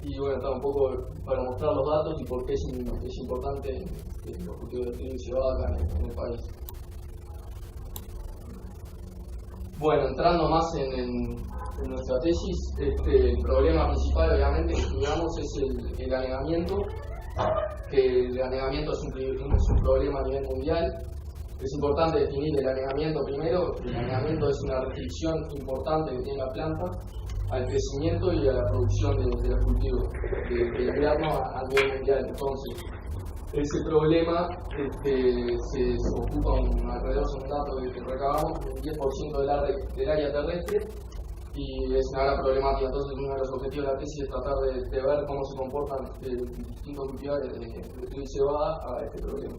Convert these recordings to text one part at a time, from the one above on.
y bueno, está un poco para mostrar los datos y por qué es importante los cultivos de trigo y cebada acá en el país. Bueno, entrando más en nuestra tesis, el problema principal obviamente que estudiamos es el anegamiento, que el anegamiento es un problema a nivel mundial. Es importante definir el anegamiento primero. El anegamiento es una restricción importante que tiene la planta al crecimiento y a la producción de los cultivos de invierno a nivel mundial. Entonces, ese problema se ocupa alrededor, de un dato que recabamos, un 10% del área terrestre, y es una gran problemática. Entonces, uno de los objetivos de la tesis es tratar de ver cómo se comportan distintos cultivos de trigo y cebada a este problema.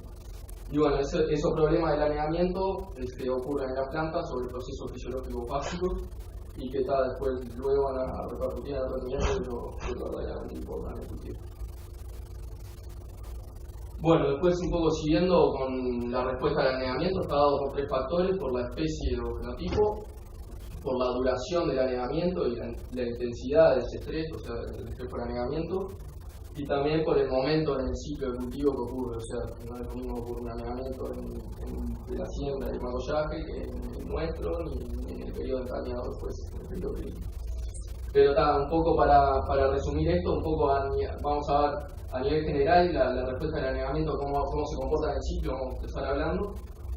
Y bueno, esos problemas del anegamiento ocurren en la planta sobre procesos fisiológicos básicos y que después luego van a repercutir en el rendimiento de lo verdaderamente importante del cultivo. Bueno, después un poco siguiendo con la respuesta al anegamiento, está dado por 3 factores: por la especie o fenotipo, por la duración del anegamiento y la intensidad de ese estrés, o sea, el estrés por anegamiento, y también por el momento en el ciclo de cultivo que ocurre. O sea, no es lo mismo ocurre un anegamiento de la siembra y el magollaje que en el nuestro, ni en el periodo entrañado después, en el periodo crítico. Pero está, un poco para resumir esto, un poco vamos a ver a nivel general la respuesta al anegamiento, cómo se comporta en el ciclo, vamos a empezar hablando,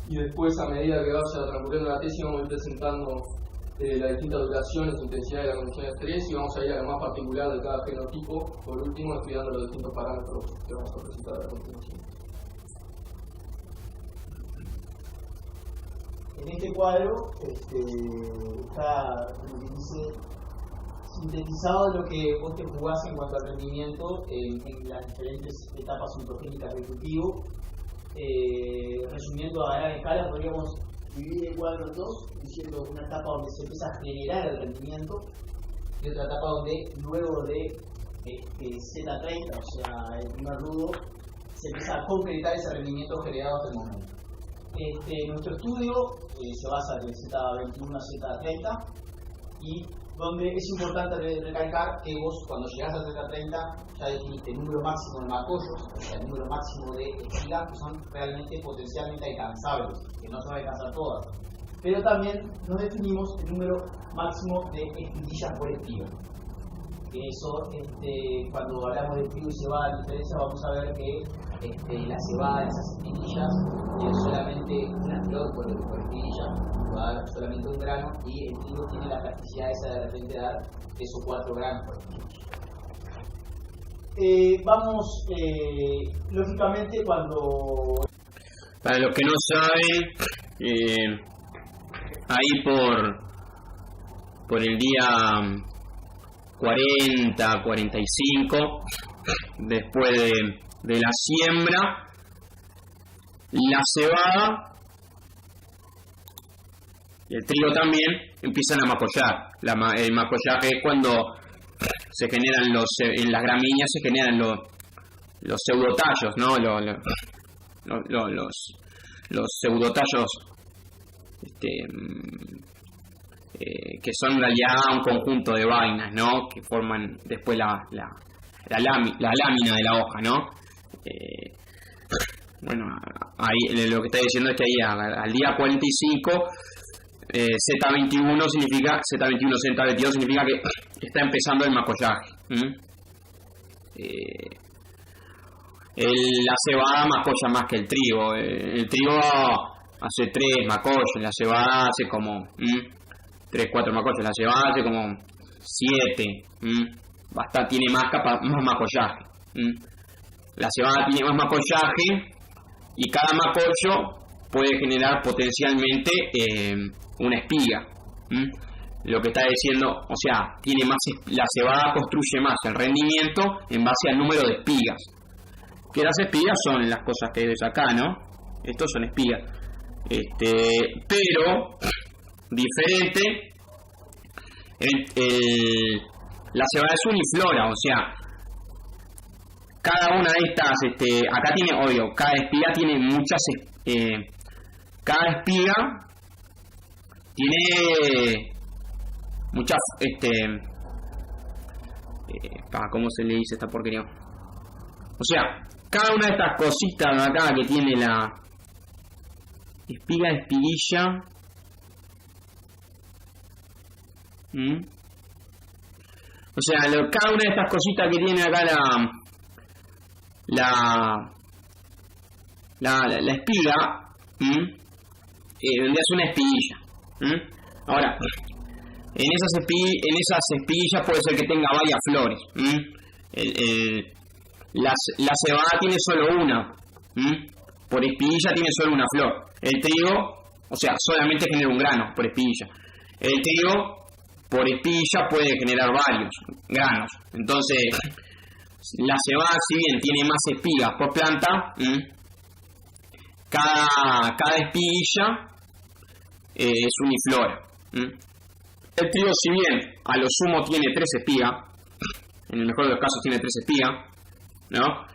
y después a medida que vaya transcurriendo la tesis vamos a ir presentando las distintas duraciones, intensidad de la condición de estrés, y vamos a ir a lo más particular de cada fenotipo, por último estudiando los distintos parámetros que vamos a presentar a continuación. En este cuadro está, como que dice, sintetizado lo que vos te jugás en cuanto al rendimiento en las diferentes etapas ontogénicas del cultivo. Resumiendo a gran escala, podríamos dividir el cuadro en dos, diciendo una etapa donde se empieza a generar el rendimiento y otra etapa donde luego de Z30, o sea, el primer rudo, se empieza a concretar ese rendimiento generado hasta el momento. Nuestro estudio se basa en Z21 a Z30, y donde es importante recalcar que vos, cuando llegás a Z30, ya definiste el número máximo de macollos, o sea, el número máximo de espigas que son realmente potencialmente alcanzables, que no se van a alcanzar todas. Pero también nos definimos el número máximo de espiguillas por espiga. Que eso, cuando hablamos de trigo y cebada, la diferencia, vamos a ver que la cebada, esas espiguillas, tiene solamente una flor por espiguilla, va a dar solamente un grano, y el trigo tiene la plasticidad esa de repente dar 3 o 4 granos por espiguilla. Vamos, lógicamente, cuando... Para los que no saben, ahí por el día 40, 45, después de la siembra, la cebada y el trigo también empiezan a macollar. El macollaje es cuando se generan en las gramíneas se generan los pseudotallos, ¿no? Los pseudotallos que son en realidad un conjunto de vainas, ¿no? Que forman después la lámina de la hoja, ¿no? Bueno, ahí lo que está diciendo es que ahí al día 45 Z21 significa Z22 significa que está empezando el macollaje. La cebada macolla más que el trigo. El trigo hace 3 macollos, la cebada hace como 3, 4 macollos, la cebada hace como 7. Tiene más macollaje. La cebada tiene más macollaje y cada macollo puede generar potencialmente una espiga. Lo que está diciendo, o sea, la cebada construye más el rendimiento en base al número de espigas. Que las espigas son las cosas que ves acá, ¿no? Estos son espigas. Pero diferente, la cebada es uniflora, o sea, cada una de estas, acá tiene, obvio, cada espiga tiene muchas, cada espiga tiene muchas, ¿cómo se le dice esta porquería? O sea, cada una de estas cositas de acá que tiene la espiguilla, o sea, cada una de estas cositas que tiene acá la espiga, donde hace una espiguilla. Ahora, en esas espiguillas puede ser que tenga varias flores. La cebada tiene solo una, por espiguilla tiene solo una flor. El trigo, o sea, solamente genera un grano por espiguilla. El trigo por espiguilla puede generar varios granos. Entonces, la cebada, si bien tiene más espigas por planta, cada espiguilla es uniflora. El trigo, si bien a lo sumo tiene 3 espigas, en el mejor de los casos tiene 3 espigas, ¿no?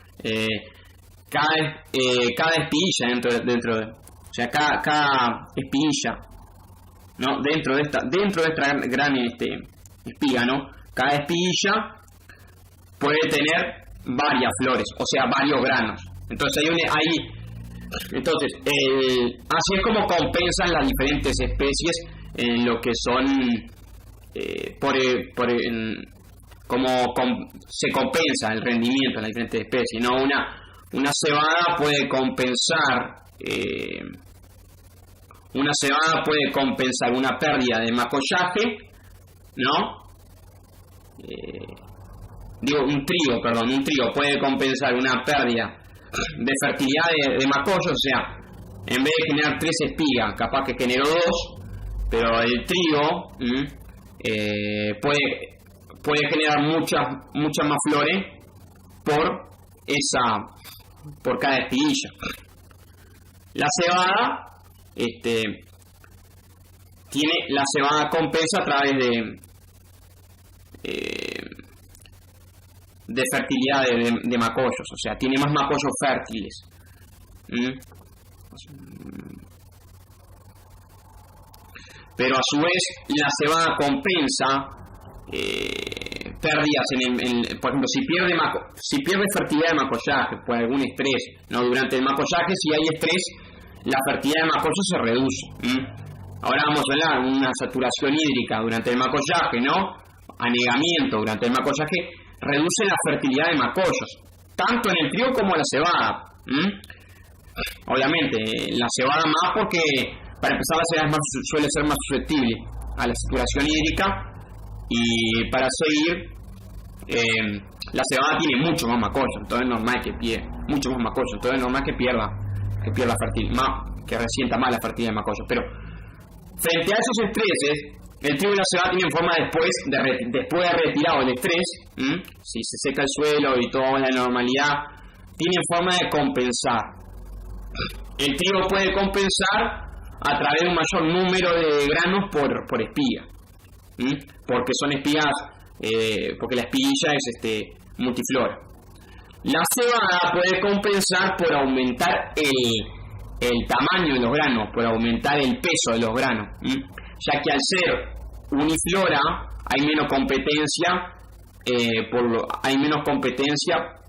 Cada espiguilla dentro de, o sea, cada espiguilla, ¿no? dentro de esta gran espiga, ¿no? Cada espiguilla puede tener varias flores, o sea, varios granos. Entonces así es como compensan las diferentes especies en lo que son se compensa el rendimiento en las diferentes especies, ¿no? Una cebada puede compensar una pérdida de macollaje, ¿no? Un trigo puede compensar una pérdida de fertilidad de macollo, o sea, en vez de generar 3 espigas, capaz que generó 2, pero el trigo puede generar muchas más flores por cada espiguilla. La cebada la cebada compensa a través de fertilidad de macollos, o sea, tiene más macollos fértiles. Pero a su vez la cebada compensa pérdidas por ejemplo, si pierde fertilidad de macollaje por algún estrés, ¿no? Durante el macollaje, si hay estrés, la fertilidad de macollo se reduce. Ahora vamos a hablar de una saturación hídrica durante el macollaje, ¿no? Anegamiento durante el macollaje reduce la fertilidad de macollos, tanto en el trigo como en la cebada. Obviamente, la cebada más porque, para empezar, la cebada suele ser más susceptible a la saturación hídrica, y para seguir, la cebada tiene mucho más macollo, entonces es normal que pierda mucho más macollo, entonces es normal que pierda fertilidad, que resienta más la fertilidad de macollo. Pero frente a esos estreses, el trigo y la cebada tienen forma después de retirado el estrés, si se seca el suelo y toda la normalidad, tienen forma de compensar. El trigo puede compensar a través de un mayor número de granos por espiga, porque son espigas, porque la espiguilla es multiflora. La cebada puede compensar por aumentar el tamaño de los granos, por aumentar el peso de los granos, ya que al ser uniflora hay menos competencia,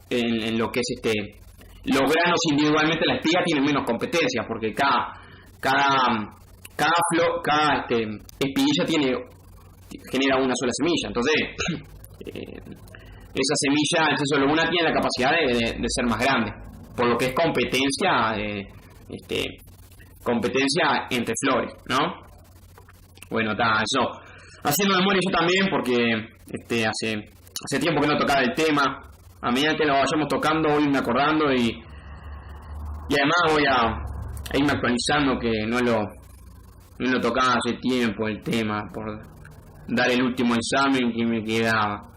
en lo que es los granos individualmente. La espiga tiene menos competencia porque cada espiguilla genera una sola semilla. Entonces esa semilla, solo una, tiene la capacidad de ser más grande, por lo que es competencia entre flores, ¿no? Bueno, eso haciendo memoria yo también, porque hace tiempo que no tocaba el tema. A medida que lo vayamos tocando voy irme acordando, y además voy a irme actualizando, que no lo tocaba hace tiempo el tema, por dar el último examen que me quedaba,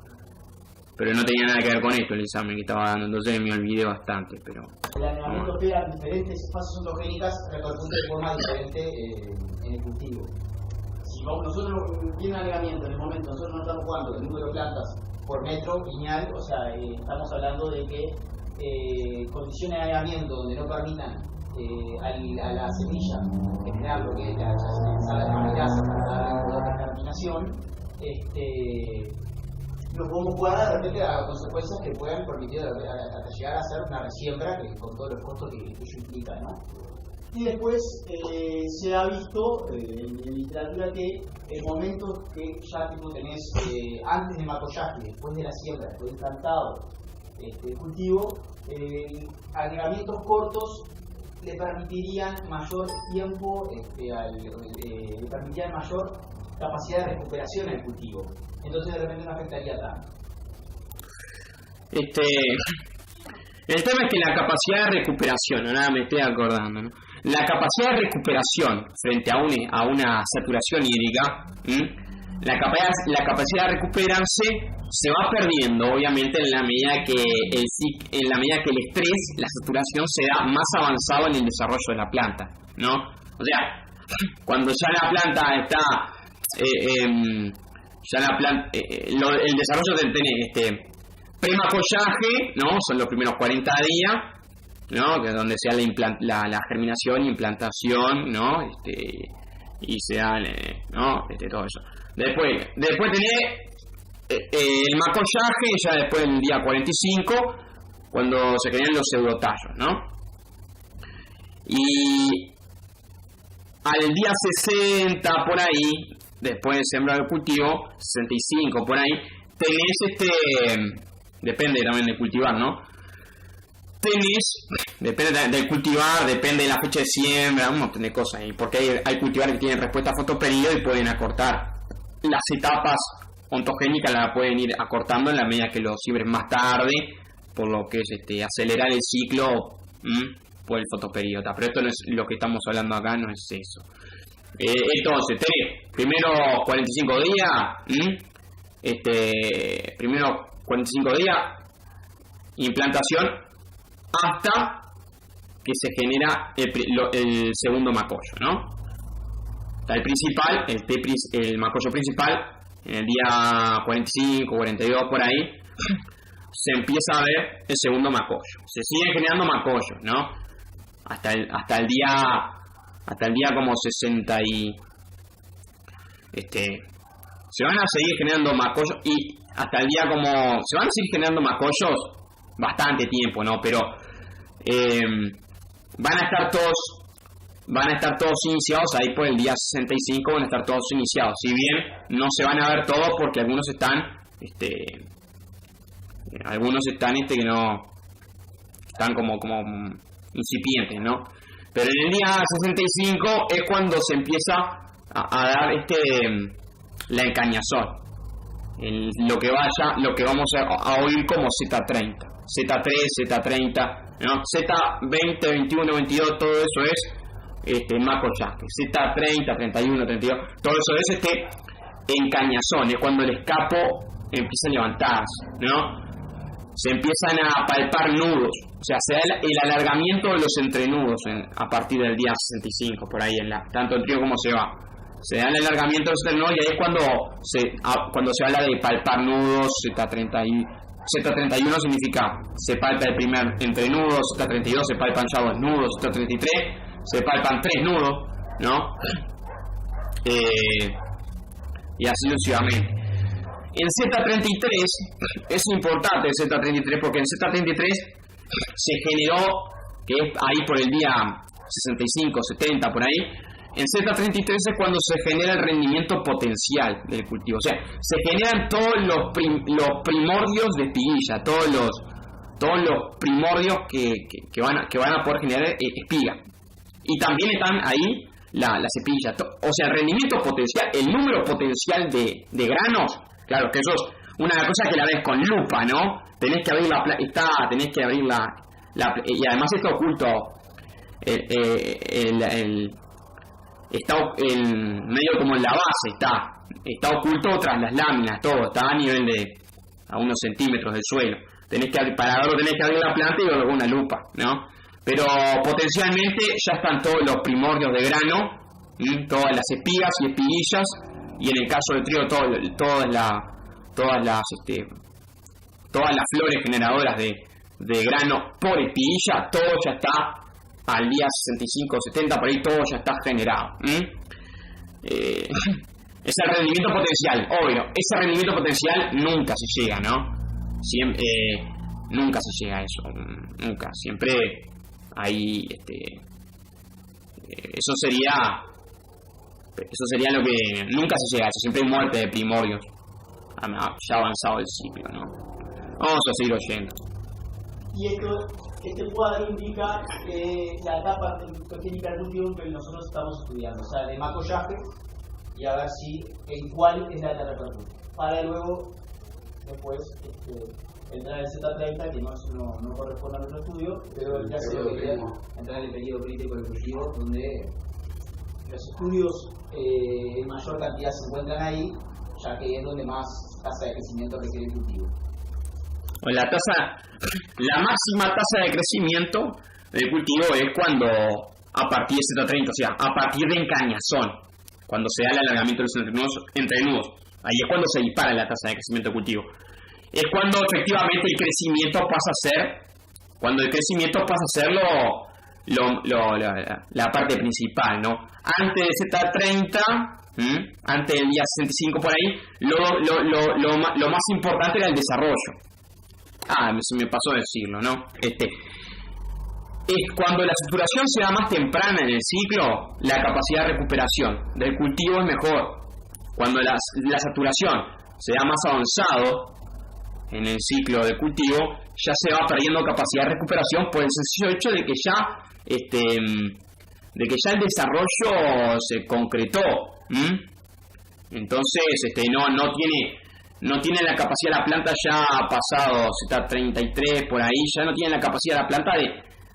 pero no tenía nada que ver con esto el examen que estaba dando, entonces me olvidé bastante. Pero el anegamiento pega diferentes fases ontogénicas, repercute de forma diferente en el cultivo. Si nosotros viene un anegamiento en el momento, nosotros no estamos jugando el número de plantas por metro lineal, o sea, estamos hablando de que condiciones de anegamiento donde no permitan a la semilla generar lo que es la amilasa para dar la germinación, lo podemos jugar de repente a consecuencias que puedan permitir hasta llegar a hacer una resiembra con todos los costos que ello implica, ¿no? Y después se ha visto en literatura que en momentos que ya tipo tenés antes de macollaje, después de la siembra, después del plantado, el cultivo, agregamientos cortos le permitirían mayor tiempo, le permitirían mayor capacidad de recuperación al cultivo. Entonces de repente no afectaría tanto. El tema es que la capacidad de recuperación, ahora me estoy acordando, ¿no? La capacidad de recuperación frente a una saturación hídrica, la capacidad de recuperarse se va perdiendo, obviamente, en la medida que el estrés, la saturación se da más avanzado en el desarrollo de la planta, ¿no? O sea, cuando ya la planta está, el desarrollo de tener premacollaje, ¿no? Son los primeros 40 días, ¿no? Que es donde se da la germinación y implantación, ¿no? Y se da, ¿no? Todo eso. Después tenés el macollaje, ya después del día 45, cuando se crean los pseudotallos, ¿no? Y al día 60 por ahí, después de sembrar el cultivo, 65 por ahí, tenés depende también de cultivar, ¿no? Depende del cultivar, depende de la fecha de siembra, un montón de cosas ahí, porque hay cultivares que tienen respuesta a fotoperiodo y pueden acortar las etapas ontogénicas, las pueden ir acortando en la medida que lo siembren más tarde, por lo que es acelerar el ciclo por el fotoperiodo. Pero esto no es lo que estamos hablando acá, no es eso. Entonces, tenés primero 45 días, primero 45 días, implantación, hasta que se genera el segundo macollo, ¿no? Está el principal, el macollo principal, en el día 45, 42 por ahí, se empieza a ver el segundo macollo. Se siguen generando macollos, ¿no? Hasta el día como 60 y se van a seguir generando macollos y hasta el día como se van a seguir generando macollos bastante tiempo, ¿no? Pero van a estar todos iniciados ahí por el día 65, van a estar todos iniciados. Si bien no se van a ver todos porque algunos están que no están como incipientes, ¿no? Pero en el día 65 es cuando se empieza a dar la encañazón, lo que vamos a oír como Z30, Z3, Z30, ¿no? Z20, 21, 22, todo eso es macollaje. Z30, 31, 32, todo eso es encañazón, es cuando el escapo empieza a levantarse, ¿no? Se empiezan a palpar nudos, o sea, se da el alargamiento de los entrenudos a partir del día 65, por ahí, tanto el trío como se va. Se da el alargamiento de los entrenudos y ahí es cuando se habla de palpar nudos. Z31 significa se palpa el primer entrenudo, Z32 se palpan ya 2 nudos, Z33 se palpan 3 nudos, ¿no? Y así sucesivamente. En Z33 es importante el Z33 porque en Z33 se generó, que es ahí por el día 65, 70 por ahí, en Z33 es cuando se genera el rendimiento potencial del cultivo. O sea, se generan todos los primordios de espiguilla, todos los primordios que van a poder generar espiga. Y también están ahí las espiguillas. O sea, el rendimiento potencial, el número potencial de granos. Claro, que eso es una cosa que la ves con lupa, ¿no? Tenés que abrir y además está oculto está medio como en la base, está oculto tras las láminas, todo, está a nivel a unos centímetros del suelo. Para verlo tenés que abrir la planta y verlo con una lupa, ¿no? Pero potencialmente ya están todos los primordios de grano, todas las espigas y espiguillas, y en el caso del trigo todas las flores generadoras de grano por espiguilla, todo ya está al día 65, 70, por ahí todo ya está generado. Es el rendimiento potencial, obvio. Ese rendimiento potencial nunca se llega, ¿no? Siempre, nunca se llega a eso. Nunca. Siempre hay... Eso sería lo que... Nunca se llega a eso. Siempre hay muerte de primordios. Ya avanzado el ciclo, ¿no? Vamos a seguir oyendo. Y este cuadro indica la etapa técnica del cultivo que nosotros estamos estudiando, o sea, de macollaje, y a ver si en cuál es la etapa de cultivo. Para luego, después, entrar en Z30, que no corresponde a nuestro estudio, pero el caso de entrar en el periodo crítico del cultivo, donde los estudios en mayor cantidad se encuentran ahí, ya que es donde más tasa de crecimiento requiere el cultivo. La máxima tasa de crecimiento del cultivo es cuando, a partir de Z30, o sea, a partir de encañazón, cuando se da el alargamiento de los entrenudos. Ahí es cuando se dispara la tasa de crecimiento del cultivo. Es cuando efectivamente el crecimiento pasa a ser la parte principal, ¿no? Antes de Z30, antes del día 65 por ahí, lo más importante era el desarrollo. Se me pasó decirlo, ¿no? Es cuando la saturación se da más temprana en el ciclo, la capacidad de recuperación del cultivo es mejor. Cuando la saturación se da más avanzado en el ciclo del cultivo, ya se va perdiendo capacidad de recuperación por el sencillo hecho de que ya el desarrollo se concretó. Entonces, no tiene la capacidad de la planta, ya pasado Z33 por ahí, ya no tiene la capacidad de la planta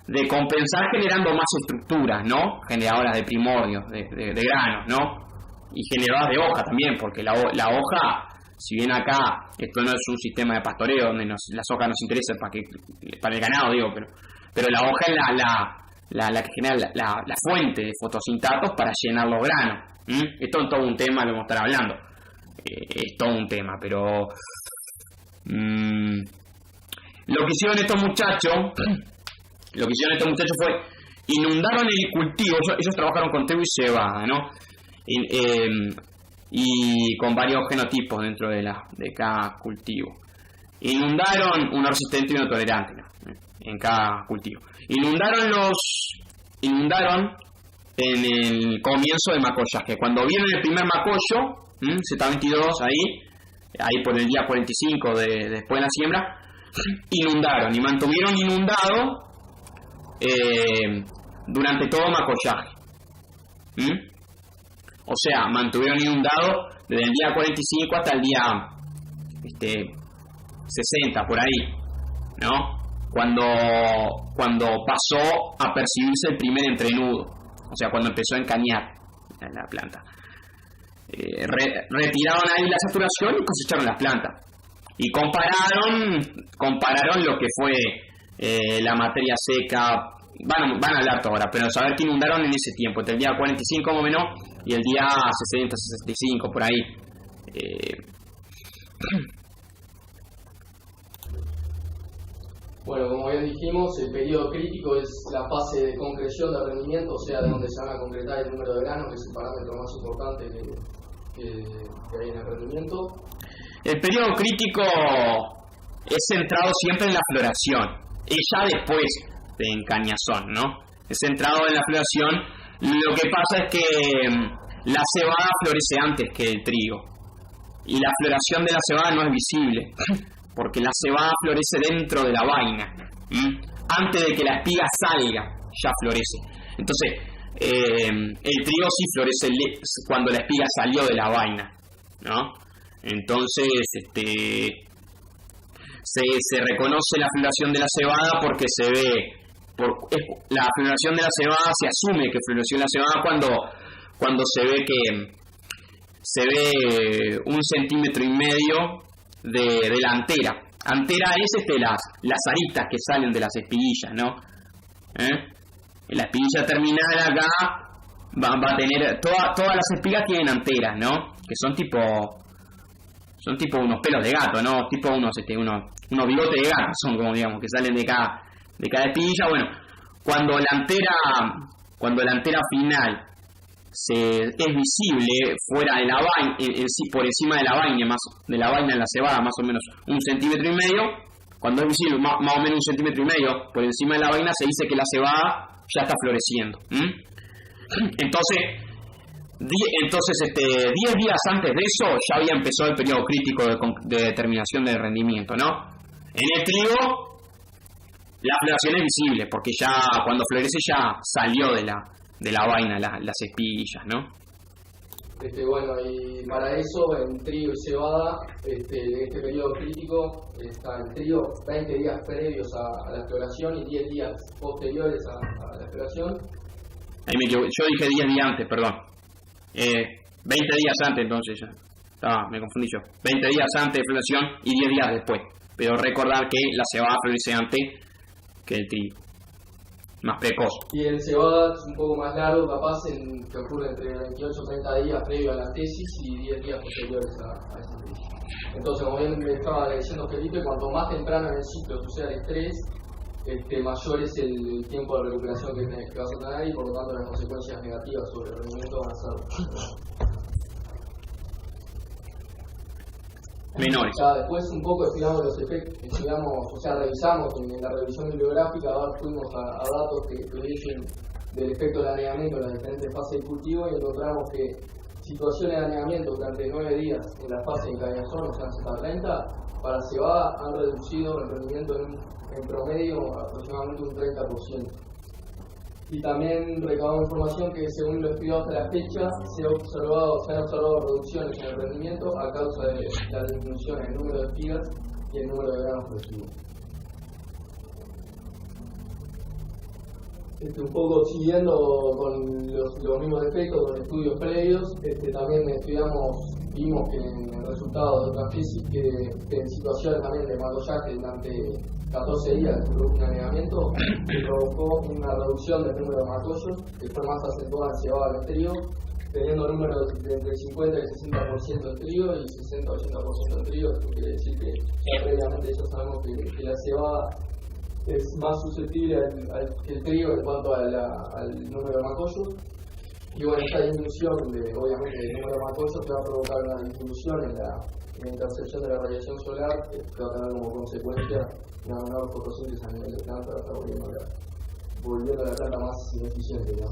de compensar generando más estructuras, ¿no? Generadoras de primordios, de granos, ¿no? Y generadoras de hoja también, porque la hoja, si bien acá esto no es un sistema de pastoreo donde las hojas nos interesan para el ganado, digo, pero la hoja es la que genera la fuente de fotosintatos para llenar los granos. Esto es todo un tema, lo vamos a estar hablando. Es todo un tema, pero lo que hicieron estos muchachos fue inundaron el cultivo. Ellos trabajaron con trigo y cebada, ¿no? Y con varios genotipos dentro de cada cultivo. Inundaron uno resistente y uno tolerante, ¿no? En cada cultivo. Inundaron en el comienzo del macollaje. Cuando vieron el primer macollo, Z22 ahí por el día 45 después de la siembra, inundaron y mantuvieron inundado durante todo el macollaje. O sea, mantuvieron inundado desde el día 45 hasta el día 60 por ahí, ¿no? Cuando pasó a percibirse el primer entrenudo, o sea, cuando empezó a encañar la planta. Retiraron ahí la saturación y cosecharon las plantas. Y compararon lo que fue la materia seca. Van a hablar todo ahora, pero saber que inundaron en ese tiempo, entre el día 45 más o menos y el día 60, 65, por ahí. Bueno, como bien dijimos, el periodo crítico es la fase de concreción de rendimiento, o sea, de donde se van a concretar el número de granos, que es el parámetro más importante que hay en el rendimiento. El periodo crítico es centrado siempre en la floración, y ya después de encañazón, ¿no? Es centrado en la floración. Lo que pasa es que la cebada florece antes que el trigo, y la floración de la cebada no es visible, porque la cebada florece dentro de la vaina. Antes de que la espiga salga, ya florece. Entonces, el trigo sí florece cuando la espiga salió de la vaina, ¿no? Entonces, se reconoce la floración de la cebada porque se ve, la floración de la cebada se asume que floreció la cebada cuando se ve un 1,5 centímetros de la antera. Antera es las aristas que salen de las espiguillas, ¿no? La espiguilla terminal acá va a tener todas las espigas tienen anteras, ¿no? Que son tipo unos pelos de gato, ¿no? Tipo unos bigotes de gato, son como digamos que salen de cada espiguilla. Bueno, cuando la antera final es visible fuera de la vaina, por encima de la vaina, en la cebada, más o menos 1,5 centímetros. Cuando es visible más o menos 1,5 centímetros por encima de la vaina, se dice que la cebada ya está floreciendo. Entonces 10 días antes de eso ya había empezado el periodo crítico de determinación de rendimiento, ¿no? En el trigo la floración es visible porque ya cuando florece ya salió de la vaina las espiguillas, ¿no? Bueno, y para eso en trigo y cebada, en este periodo crítico, está el trigo 20 días previos a la floración y 10 días posteriores a la floración. Ahí me equivoqué. Yo dije 10 días antes, perdón. 20 días antes, entonces ya. Me confundí yo. 20 días antes de floración y 10 días después. Pero recordar que la cebada florece antes que el trigo. Más precoz. Y el cebada es un poco más largo, capaz, que ocurre entre 28 y 30 días previo a la tesis y 10 días posteriores a esa tesis. Entonces, como bien me estaba diciendo Felipe, cuanto más temprano en el ciclo suceda el estrés, mayor es el tiempo de recuperación que vas a tener y por lo tanto las consecuencias negativas sobre el rendimiento van a ser menores. Después un poco estudiamos los efectos, revisamos en la revisión bibliográfica, fuimos a datos que dicen del efecto del anegamiento en las diferentes fases de cultivo y encontramos que situaciones de anegamiento durante 9 días en la fase de encañazón, o sea, en Z30, para cebada han reducido el rendimiento en promedio aproximadamente un 30%. Y también recabamos información que según lo estudiado hasta la fecha se han observado reducciones en el rendimiento a causa de la disminución en el número de espigas y el número de granos productivos. Un poco siguiendo con los mismos efectos, con estudios previos, también vimos que en el resultado de otra tesis que en situaciones también de matollaje durante 14 días se produjo un anegamiento que provocó una reducción del número de matollos que fue más acentuada en cebada que en trigo, teniendo números de entre 50 y 60% en trigo y 60-80% en trigo. Esto quiere decir que previamente ya sabemos que la cebada es más susceptible que el trigo en cuanto al número de matollos. Y bueno, esta disminución obviamente del número de matollos te va a provocar una disminución en la intercepción de la radiación solar que va a tener como consecuencia una menor fotosíntesis a nivel de planta, está volviendo la planta más ineficiente, ¿no?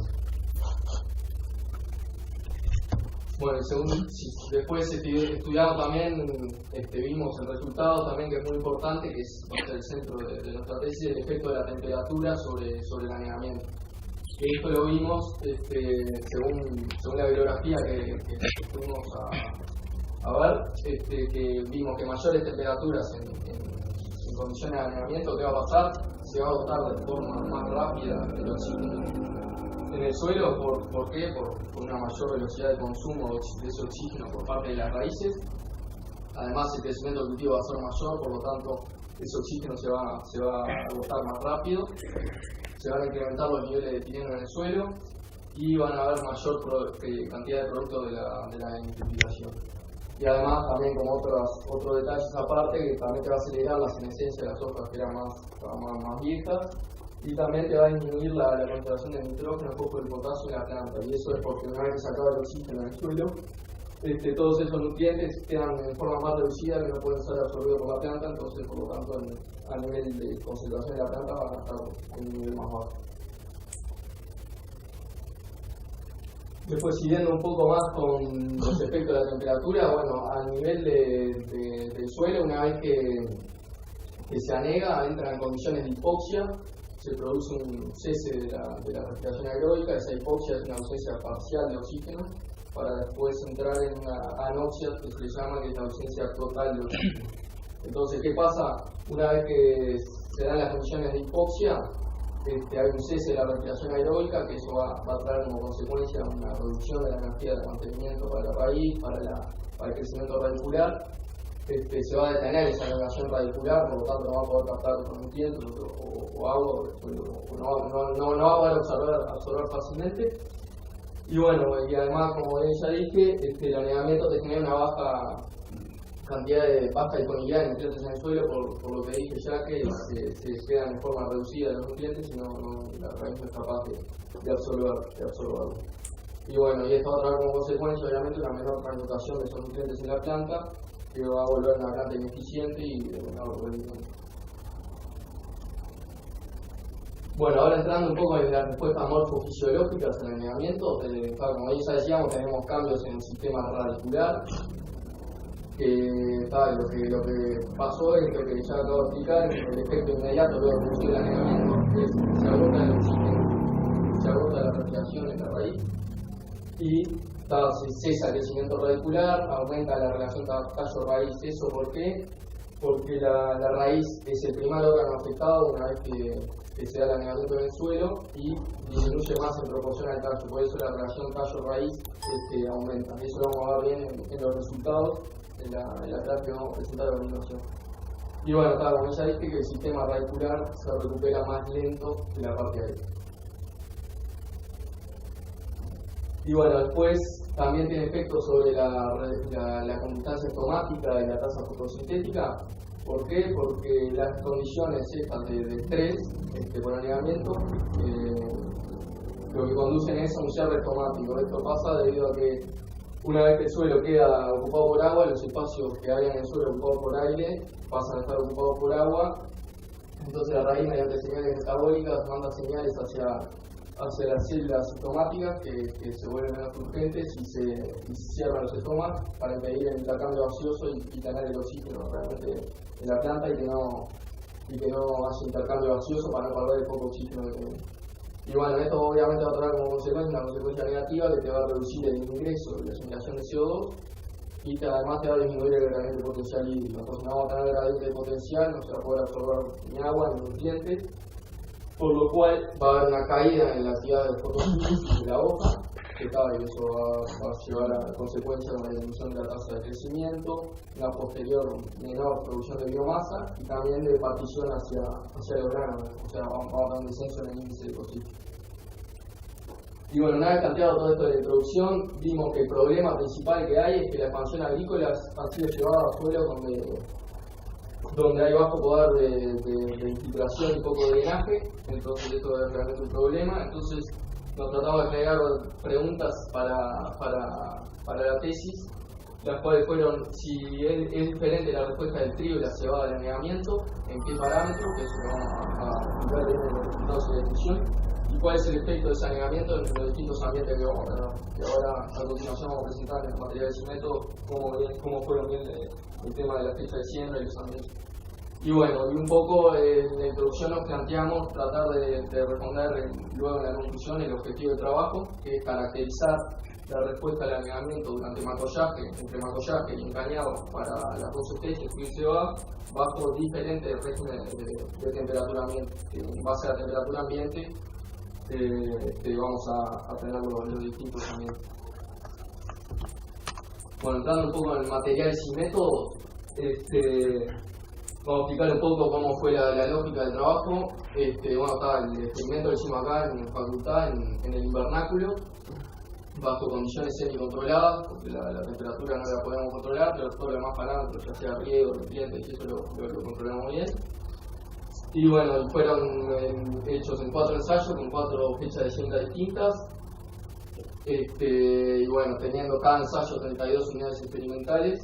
Bueno, después estudiamos también, vimos el resultado también que es muy importante, que es el centro de nuestra tesis, el efecto de la temperatura sobre el anegamiento. Y esto lo vimos según la bibliografía que fuimos a ver, que vimos que mayores temperaturas en condiciones de anegamiento, ¿qué va a pasar? Se va a agotar de forma más rápida el oxígeno en el suelo. ¿Por qué? Por una mayor velocidad de consumo de ese oxígeno por parte de las raíces. Además, el crecimiento del cultivo va a ser mayor, por lo tanto, ese oxígeno se va a agotar más rápido. Se van a incrementar los niveles de etileno en el suelo y van a haber mayor cantidad de productos de la nitrificación. Y además también como otros detalles aparte, que también te va a acelerar la senescencia de las hojas que eran más viejas y también te va a disminuir la concentración de nitrógeno, el fósforo y el potasio en la planta. Y eso es porque una vez que se acaba el oxígeno en el suelo, todos esos nutrientes quedan en forma más reducida que no pueden ser absorbidos por la planta, entonces por lo tanto a nivel de concentración de la planta van a estar en un nivel más bajo. Después, siguiendo un poco más con los efectos de la temperatura, bueno, a nivel del suelo, una vez que se anega, entra en condiciones de hipoxia, se produce un cese de la respiración aeróbica. Esa hipoxia es una ausencia parcial de oxígeno, para después entrar en una anoxia, que se le llama, que es la ausencia total de oxígeno. Entonces, ¿qué pasa? Una vez que se dan las condiciones de hipoxia, hay un cese de la respiración aeróbica, que eso va a traer como consecuencia una reducción de la energía de mantenimiento para la raíz, para el crecimiento radicular. Se va a detener esa elevación radicular, por lo tanto no va a poder captar otros nutrientes o agua, no va a poder absorber fácilmente. Y bueno, y además, como ya dije, el anegamiento te genera una baja disponibilidad de nutrientes en el suelo, por lo que dije ya, que se quedan en forma reducida los nutrientes y la raíz no es capaz de absorberlo. Y bueno, y esto va a traer como consecuencia obviamente una menor translocación de esos nutrientes en la planta, que va a volver una planta ineficiente y de menor rendimiento. Bueno, ahora entrando un poco en las respuestas morfofisiológicas al anegamiento, como ya decíamos, tenemos cambios en el sistema radicular, lo que pasó es lo que ya acabo de explicar, el efecto inmediato luego de producir el anegamiento, es que se agota el oxígeno, se agota la respiración en la raíz, y se cesa el crecimiento radicular, aumenta la relación tallo-raíz. ¿Eso por qué? Porque la raíz es el primer órgano afectado una vez que se da el anegamiento en el suelo y disminuye más en proporción al tallo, por eso la relación tallo-raíz aumenta. Eso lo vamos a ver bien en los resultados, en la clase que vamos a presentar a continuación. Y bueno, como ya dije, que el sistema radicular se recupera más lento que la parte aérea. Y bueno, después también tiene efectos sobre la conductancia estomática y la tasa fotosintética. ¿Por qué? Porque las condiciones estas de estrés por anegamiento lo que conducen es a un cierre estomático. Esto pasa debido a que una vez que el suelo queda ocupado por agua, los espacios que hay en el suelo ocupados por aire pasan a estar ocupados por agua. Entonces la raíz, mediante señales metabólicas, manda señales hacia las células estomáticas que se vuelven menos urgentes y se cierran los estomas para impedir el intercambio gaseoso y tener el oxígeno realmente en la planta y que no haya intercambio gaseoso para no perder el poco oxígeno que tiene. Y bueno, esto obviamente va a traer como consecuencia una consecuencia negativa que te va a reducir el ingreso y la asimilación de CO2 y que además te va a disminuir el gradiente potencial hídrico. Entonces no vamos a tener gradiente potencial, no se va a poder absorber ni agua ni nutrientes, por lo cual va a haber una caída en la actividad de fotosíntesis de la hoja, y eso va a llevar a consecuencia de una disminución de la tasa de crecimiento, una posterior menor producción de biomasa y también de partición hacia el orgáno, o sea, vamos a dar un descenso en el índice de ecocidio. Y bueno, una vez planteado todo esto de la introducción, vimos que el problema principal que hay es que la expansión agrícola ha sido llevada a suelos donde hay bajo poder de infiltración y poco drenaje, entonces esto es realmente un problema. Entonces nos tratamos de crear preguntas para la tesis, las cuales fueron si es diferente la respuesta del trigo y la cebada del anegamiento, en qué parámetros, que eso lo vamos a ver en los resultados de la discusión, y cuál es el efecto de ese anegamiento en los distintos ambientes que vamos a tener. Que ahora a continuación vamos a presentar en los materiales y métodos cómo fueron bien el tema de la fecha de siembra y los ambientes. Y bueno, y un poco en la introducción nos planteamos tratar de responder luego en la conclusión el objetivo del trabajo, que es caracterizar la respuesta al anegamiento durante entre macollaje y encañado para las dos especies, trigo y cebada, bajo diferentes regímenes de temperatura ambiente. En base a la temperatura ambiente vamos a tener los distintos ambientes. Bueno, entrando un poco en materiales y métodos, vamos a explicar un poco cómo fue la lógica del trabajo. El experimento lo hicimos acá en la facultad, en el invernáculo, bajo condiciones semi-controladas, porque la temperatura no la podemos controlar, pero todo lo demás parámetros, ya sea riego, nutrientes, y eso lo controlamos bien. Y bueno, fueron hechos en 4 ensayos, con 4 fechas de siembra distintas. Y bueno, teniendo cada ensayo 32 unidades experimentales,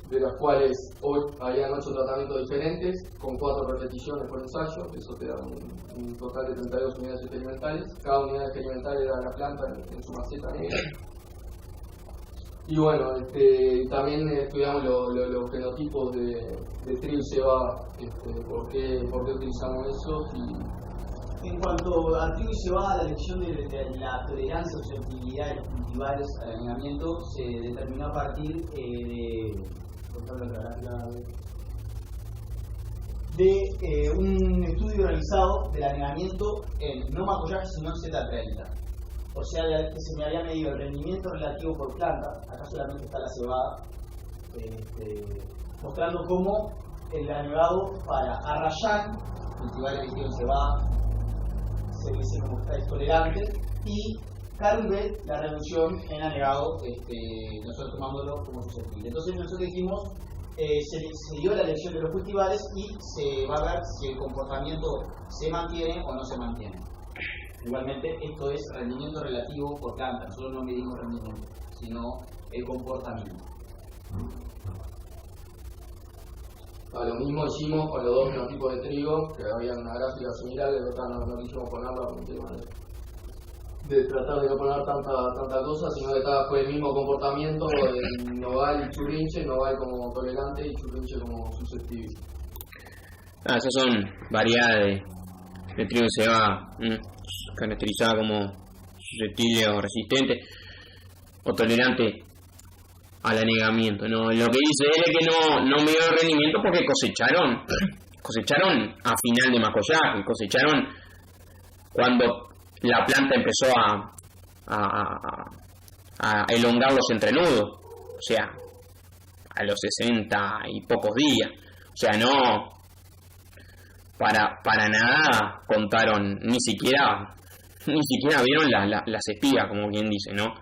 de las cuales hoy habían 8 tratamientos diferentes, con 4 repeticiones por ensayo, eso te da un total de 32 unidades experimentales. Cada unidad experimental era la planta en su maceta negra. Y bueno, también estudiamos los fenotipos de trigo y cebada, por qué utilizamos eso. En cuanto a trigo y cebada, la elección de la tolerancia o susceptibilidad de los cultivares al anegamiento se determinó a partir de un estudio realizado del anegamiento en no macollaje sino en Z30. O sea, que se me había medido el rendimiento relativo por planta, acá solamente está la cebada, mostrando cómo el anegado para arrayán, cultivar el trigo y cebada, se dice como es tolerante, y Carumbel, la reducción en anegado, nosotros tomándolo como susceptible. Entonces nosotros dijimos, se dio la elección de los cultivares y se va a ver si el comportamiento se mantiene o no se mantiene. Igualmente, esto es rendimiento relativo por planta. Nosotros no medimos rendimiento, sino el comportamiento. Lo mismo hicimos con los dos genotipos de trigo, que había una gráfica similar, de verdad no quisimos ponerla por un tema de tratar de no poner tanta cosa, sino que fue el mismo comportamiento en nogal y churrinche, nogal como tolerante y churrinche como susceptible. Esas son variedades de trigo de cebada, caracterizada como susceptible o resistente o tolerante al anegamiento, ¿no? Lo que dice él es que no me dio rendimiento porque cosecharon a final de macollaje, cosecharon cuando la planta empezó a elongar los entrenudos, o sea, a los 60 y pocos días, o sea, no para nada contaron, ni siquiera vieron las espigas, como quien dice, ¿no?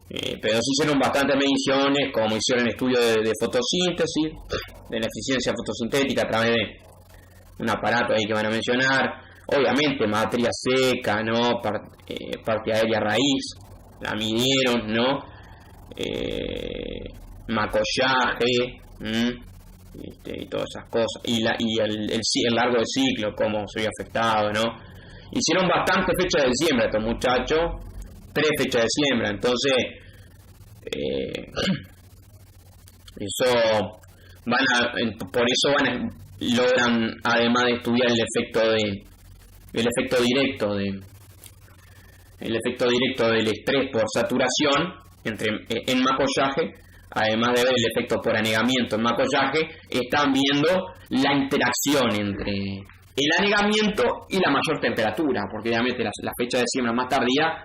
Pero sí hicieron bastantes mediciones, como hicieron estudios de fotosíntesis, de la eficiencia fotosintética a través de un aparato ahí que van a mencionar. Obviamente materia seca, ¿no? Parte aérea raíz, la midieron, ¿no? Macollaje, y todas esas cosas, y el largo del ciclo, cómo se había afectado, ¿no? Hicieron bastantes fechas de siembra estos muchachos, 3 fechas de siembra, entonces por eso logran, además de estudiar el efecto directo del estrés por saturación en macollaje, además de ver el efecto por anegamiento en macollaje, están viendo la interacción entre el anegamiento y la mayor temperatura, porque obviamente las fechas de siembra más tardías,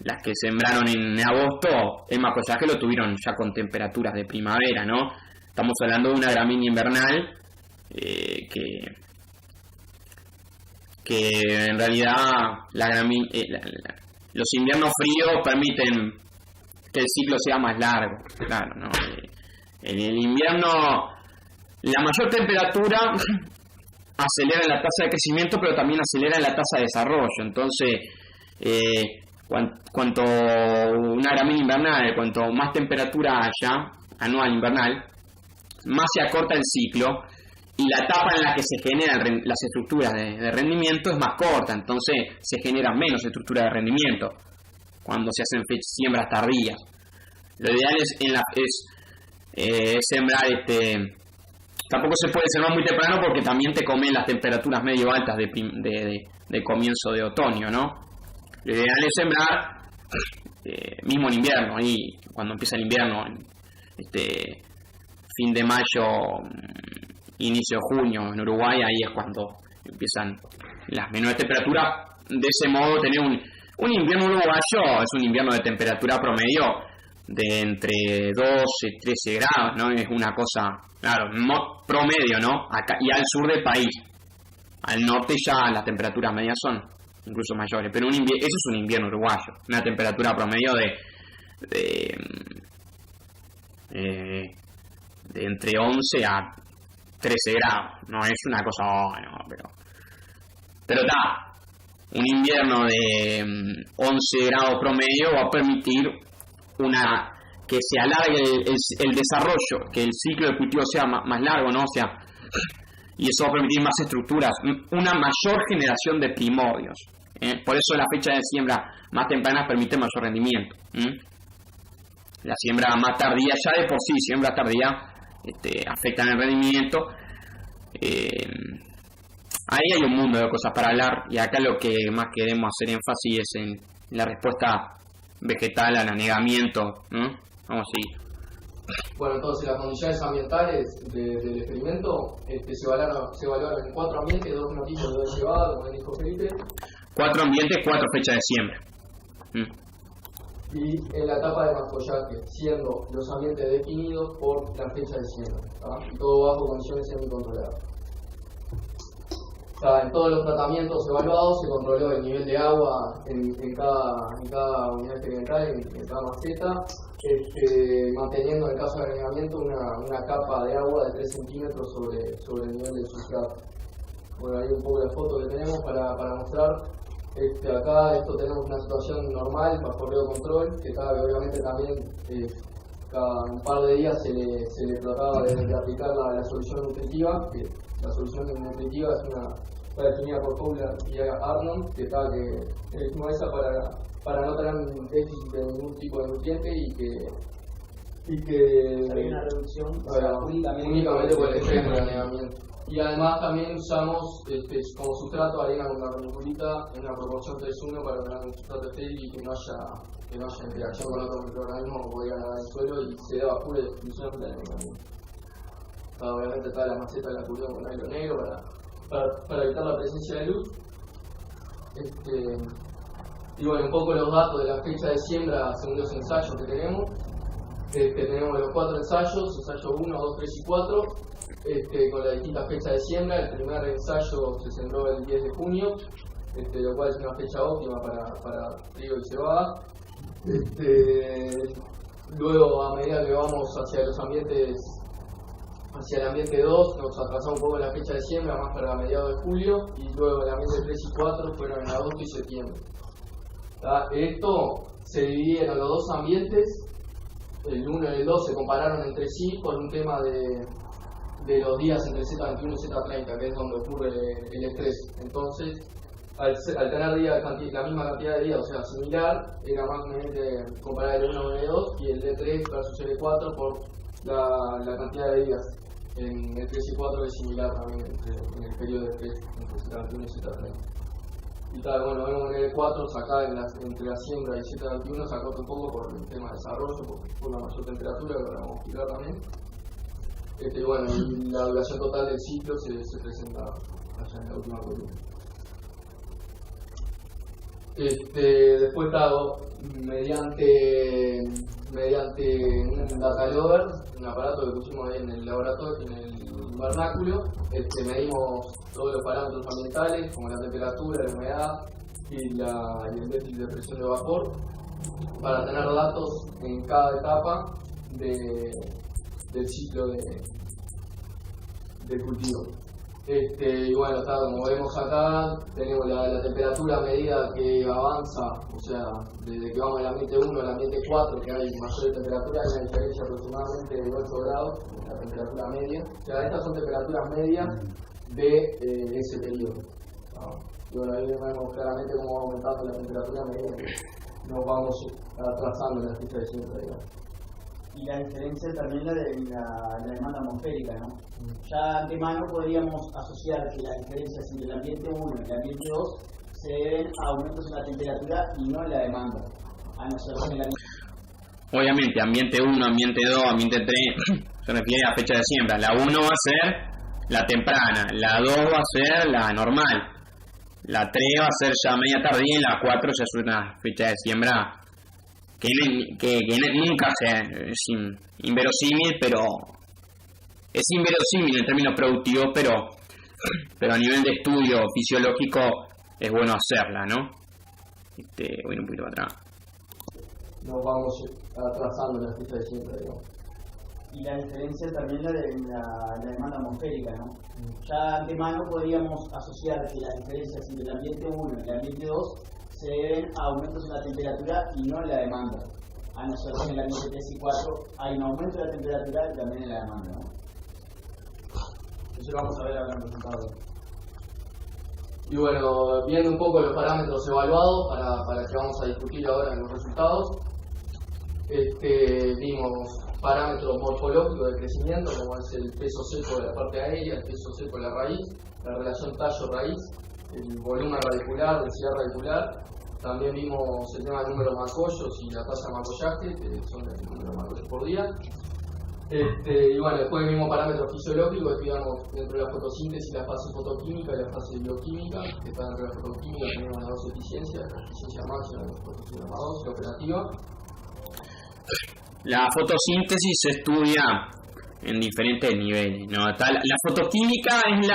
las que sembraron en agosto, el macollaje lo tuvieron ya con temperaturas de primavera, ¿no? Estamos hablando de una gramínea invernal que en realidad los inviernos fríos permiten que el ciclo sea más largo, claro, ¿no? En el invierno la mayor temperatura acelera la tasa de crecimiento, pero también acelera la tasa de desarrollo. Entonces, cuanto una gramínea invernal, cuanto más temperatura haya, anual invernal, más se acorta el ciclo y la etapa en la que se generan las estructuras de rendimiento es más corta, entonces se generan menos estructuras de rendimiento cuando se hacen siembras tardías. Lo ideal es sembrar tampoco se puede sembrar muy temprano porque también te comen las temperaturas medio altas de comienzo de otoño, ¿no? Lo ideal es sembrar mismo en invierno, ahí cuando empieza el invierno, fin de mayo, inicio de junio en Uruguay, ahí es cuando empiezan las menores temperaturas. De ese modo tener un invierno uruguayo es un invierno de temperatura promedio de entre 12 y 13 grados, ¿no? Es una cosa, claro, promedio, ¿no? Acá, y al sur del país. Al norte ya las temperaturas medias son incluso mayores, pero eso es un invierno uruguayo, una temperatura promedio de entre 11 a 13 grados, no es una cosa, no, pero está, un invierno de 11 grados promedio va a permitir que se alargue el desarrollo, que el ciclo de cultivo sea más largo, ¿no? O sea, y eso va a permitir más estructuras, una mayor generación de primordios. Por eso la fecha de siembra más temprana permite mayor rendimiento. La siembra más tardía, ya de por sí, siembra tardía, afectan el rendimiento. Ahí hay un mundo de cosas para hablar, y acá lo que más queremos hacer énfasis es en la respuesta vegetal al anegamiento, ¿no? Vamos a seguir. Bueno, entonces las condiciones ambientales del experimento se evaluaron en 4 ambientes, 2 genotipos de cebada, como dijo Felipe. 4 ambientes, 4 fechas de siembra. Y en la etapa de macollaje, siendo los ambientes definidos por la fecha de siembra, ¿tá? Y todo bajo condiciones semicontroladas. En todos los tratamientos evaluados se controló el nivel de agua en cada unidad experimental, en cada maceta, manteniendo en el caso de anegamiento una capa de agua de 3 centímetros sobre el nivel del sustrato. Bueno, ahí un poco de fotos que tenemos para mostrar. Acá esto tenemos una situación normal, bajo riesgo control, que obviamente también cada un par de días se le trataba de aplicar la solución nutritiva, que la solución nutritiva está definida por Fowler y Arnold, que es nueva para no tener un déficit de ningún tipo de nutriente y que hay una reducción únicamente por el estrés del anegamiento. Y además también usamos como sustrato arena con vermiculita en una proporción 3:1 para tener un sustrato estéril y que no haya interacción con otros microorganismos que podrían dar en el suelo y se deba pura exclusión del anegamiento. Obviamente está la maceta la cubrimos con nylon negro para evitar la presencia de luz. Y bueno, un poco los datos de la fecha de siembra según los ensayos que tenemos. Tenemos los 4 ensayos, ensayo 1, 2, 3 y 4, con las distintas fechas de siembra. El primer ensayo se sembró el 10 de junio, lo cual es una fecha óptima para trigo y cebada. Luego, a medida que vamos hacia el ambiente 2, nos atrasamos un poco en la fecha de siembra, más para mediados de julio, y luego el ambiente 3 y 4 fueron en agosto y septiembre. Esto se dividieron los dos ambientes. El 1 y el 2 se compararon entre sí por un tema de los días entre Z21 y Z30, que es donde ocurre el estrés. Entonces, al tener la misma cantidad de días, o sea, similar, era más conveniente comparar el 1 con el 2 y el D3 versus el E4 por la cantidad de días. En el 3 y 4 es similar también en el periodo de estrés entre Z21 y Z30. Y tal, bueno, vemos en el 4 acá entre la siembra y Z21 se acorta un poco por el tema de desarrollo, por la mayor temperatura, que ahora vamos a explicar también. Bueno, y la duración total del ciclo se presenta allá en la última columna. Después está mediante un data loader, un aparato que pusimos ahí en el laboratorio, en el invernáculo, medimos todos los parámetros ambientales como la temperatura, la humedad y el déficit de presión de vapor para tener datos en cada etapa del ciclo de cultivo. Y bueno, como vemos acá, tenemos la temperatura a medida que avanza, o sea, desde que vamos del ambiente 1 al ambiente 4, que hay mayor temperatura, hay una diferencia aproximadamente de 8 grados, la temperatura media. O sea, estas son temperaturas medias de ese periodo. Y bueno, ahí vemos claramente cómo va aumentando la temperatura media, que nos vamos atrasando en la fecha de siembra, digamos. Y la diferencia también la de la demanda atmosférica, ¿no? Ya de antemano podríamos asociar que las diferencias entre el ambiente 1 y el ambiente 2 se deben a aumentos en la temperatura y no en la demanda, a no ser en el ambiente. Obviamente, ambiente 1, ambiente 2, ambiente 3 se refiere a fecha de siembra. La 1 va a ser la temprana, la 2 va a ser la normal, la 3 va a ser ya media tardía y la 4 ya es una fecha de siembra que nunca es inverosímil, pero es inverosímil en términos productivos, pero a nivel de estudio fisiológico es bueno hacerla, ¿no? Voy un poquito para atrás. Nos vamos atrasando en la fecha de siembra, digamos. Y la diferencia también la de la demanda atmosférica, ¿no? Ya de antemano podríamos asociar que las diferencias entre el ambiente 1 y el ambiente 2 se deben a aumentos en la temperatura y no en la demanda, a no ser que en el ambiente 3 y 4 hay un aumento de la temperatura y también en la demanda, ¿no? Eso lo vamos a ver ahora en el resultado. Y bueno, viendo un poco los parámetros evaluados para que vamos a discutir ahora en los resultados, vimos parámetros morfológicos de crecimiento, como es el peso seco de la parte aérea, el peso seco de la raíz, la relación tallo-raíz, el volumen radicular, densidad radicular. También vimos el tema del número de macollos y la tasa de macollaje, que son el número de macollos por día. Y bueno, después el mismo parámetro fisiológico, digamos, dentro de la fotosíntesis, la fase fotoquímica y la fase bioquímica, que está dentro de la fotoquímica tenemos las dos eficiencias, la eficiencia máxima y la eficiencia más 2, la operativa. La fotosíntesis se estudia en diferentes niveles, ¿no? La fotoquímica es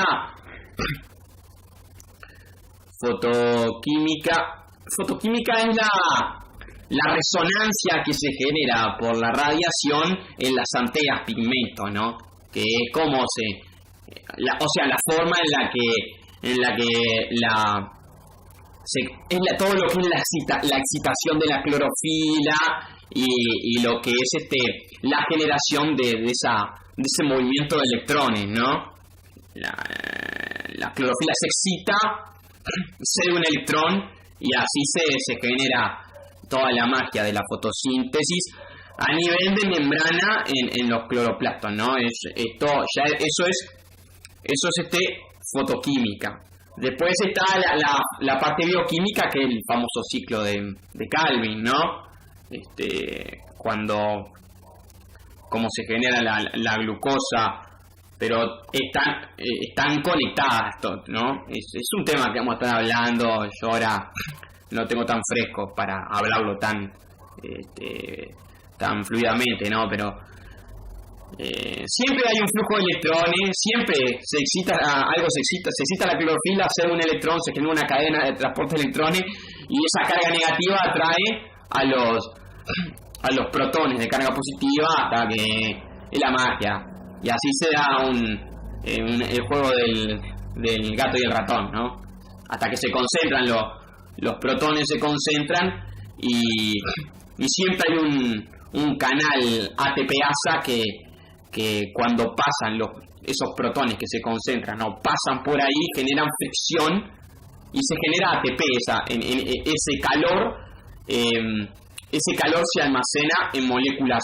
la resonancia que se genera por la radiación en las anteas pigmento, ¿no? Que es como la forma en en la que todo lo que es la excitación de la clorofila y lo que es la generación de ese movimiento de electrones, ¿no? La clorofila se excita, cede un electrón y así se genera toda la magia de la fotosíntesis a nivel de membrana en los cloroplastos, ¿no? Eso es fotoquímica. Después está la parte bioquímica, que es el famoso ciclo de Calvin, ¿no? Cómo se genera la glucosa, pero están conectadas, ¿no? Es un tema que vamos a estar hablando. Yo ahora no tengo tan fresco para hablarlo tan fluidamente, ¿no? Pero siempre hay un flujo de electrones, siempre se excita la clorofila, hace un electrón, se genera una cadena de transporte de electrones y esa carga negativa atrae a los protones de carga positiva hasta que es la magia. Y así se da el juego del gato y el ratón, ¿no? Hasta que se concentran los protones, se concentran y siempre hay un canal ATP-ASA que cuando pasan esos protones que se concentran o pasan por ahí, generan fricción y se genera ATP. Ese calor se almacena en moléculas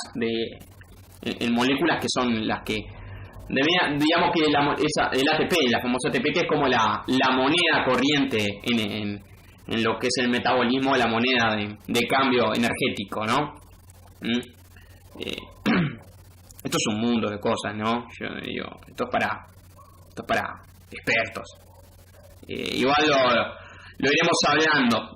que son las que digamos que el ATP, la famosa ATP, que es como la moneda corriente en lo que es el metabolismo, la moneda de cambio energético, ¿no? Esto es un mundo de cosas, ¿no? Yo digo, esto es para expertos. Igual lo iremos hablando,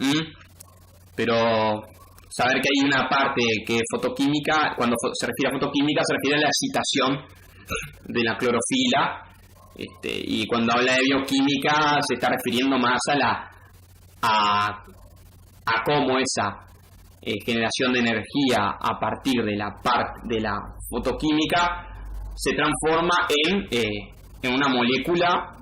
pero saber que hay una parte que es fotoquímica. Cuando se refiere a fotoquímica se refiere a la excitación de la clorofila, y cuando habla de bioquímica se está refiriendo más a cómo esa generación de energía a partir de la fotoquímica se transforma en una molécula